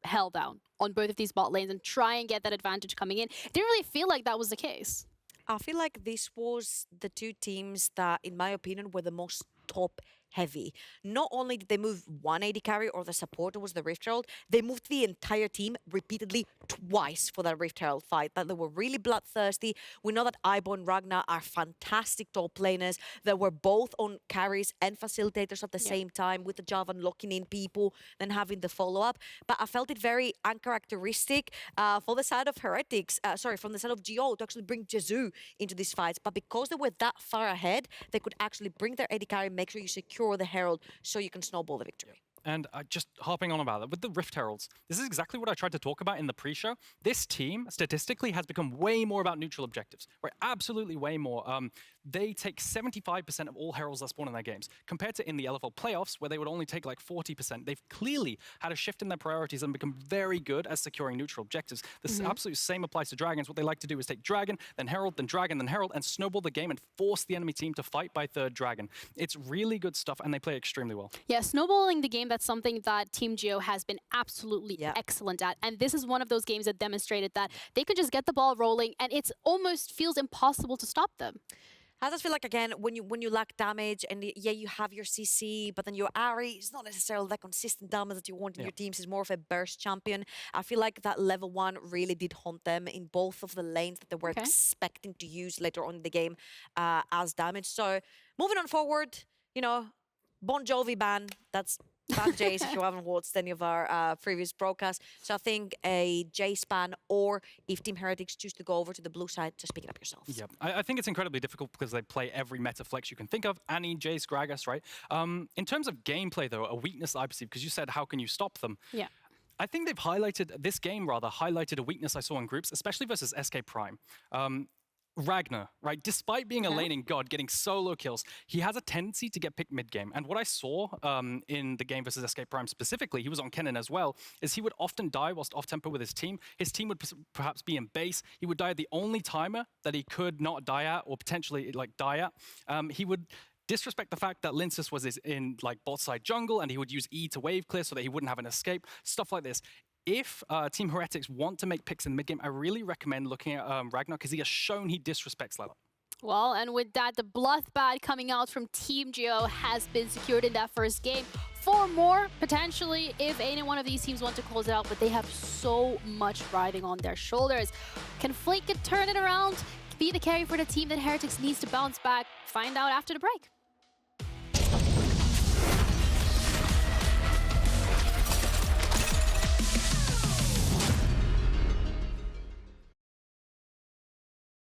F: hell down on both of these bot lanes and try and get that advantage coming in. Didn't really feel like that was the case.
G: I feel like this was the two teams that, in my opinion, were the most top heavy. Not only did they move one AD carry or the supporter was the Rift Herald, they moved the entire team repeatedly twice for that Rift Herald fight. That they were really bloodthirsty. We know that Aibo and Ragnar are fantastic top laners that were both on carries and facilitators at the same time, with the Jarvan locking in people, then having the follow-up. But I felt it very uncharacteristic for the side of Heretics, from the side of Geo to actually bring Jezu into these fights. But because they were that far ahead, they could actually bring their AD carry, make sure you secure the Herald so you can snowball the victory.
H: And just hopping on about that, with the Rift Heralds, this is exactly what I tried to talk about in the pre-show. This team, statistically, has become way more about neutral objectives. Right, absolutely way more. They take 75% of all Heralds that spawn in their games, compared to in the LFL playoffs, where they would only take like 40%. They've clearly had a shift in their priorities and become very good at securing neutral objectives. The absolute same applies to Dragons. What they like to do is take Dragon, then Herald, then Dragon, then Herald, and snowball the game and force the enemy team to fight by third Dragon. It's really good stuff, and they play extremely well.
F: Yeah, snowballing the game, that's something that Team Geo has been absolutely excellent at. And this is one of those games that demonstrated that they could just get the ball rolling, and it almost feels impossible to stop them.
G: How does it feel like, again, when you lack damage and you have your CC, but then your Ahri is not necessarily that consistent damage that you want in your teams. It's more of a burst champion. I feel like that level 1 really did haunt them in both of the lanes that they were expecting to use later on in the game as damage. So moving on forward, Bon Jovi ban, that's ban Jayce if you haven't watched any of our previous broadcasts. So I think a Jayce ban, or if Team Heretics choose to go over to the blue side, just pick it up yourselves.
H: Yep. I think it's incredibly difficult because they play every meta flex you can think of. Annie, Jayce, Gragas, right? In terms of gameplay, though, a weakness I perceive, because you said, how can you stop them?
F: Yeah.
H: I think they've highlighted a weakness I saw in groups, especially versus SK Prime. Ragner, right? Despite being a laning god, getting solo kills, he has a tendency to get picked mid-game. And what I saw in the game versus SK Prime specifically, he was on Kennen as well, is he would often die whilst off-tempo with his team. His team would perhaps be in base. He would die at the only timer that he could not die at, or potentially die at. He would disrespect the fact that Lyncas was in bot side jungle, and he would use E to wave clear so that he wouldn't have an escape, stuff like this. If Team Heretics want to make picks in the mid-game, I really recommend looking at Ragnar, because he has shown he disrespects Lala.
F: Well, and with that, the bloodbath coming out from Team Geo has been secured in that first game. 4 more, potentially, if any one of these teams want to close it out, but they have so much riding on their shoulders. Can FLICKR turn it around, be the carry for the team that Heretics needs to bounce back? Find out after the break.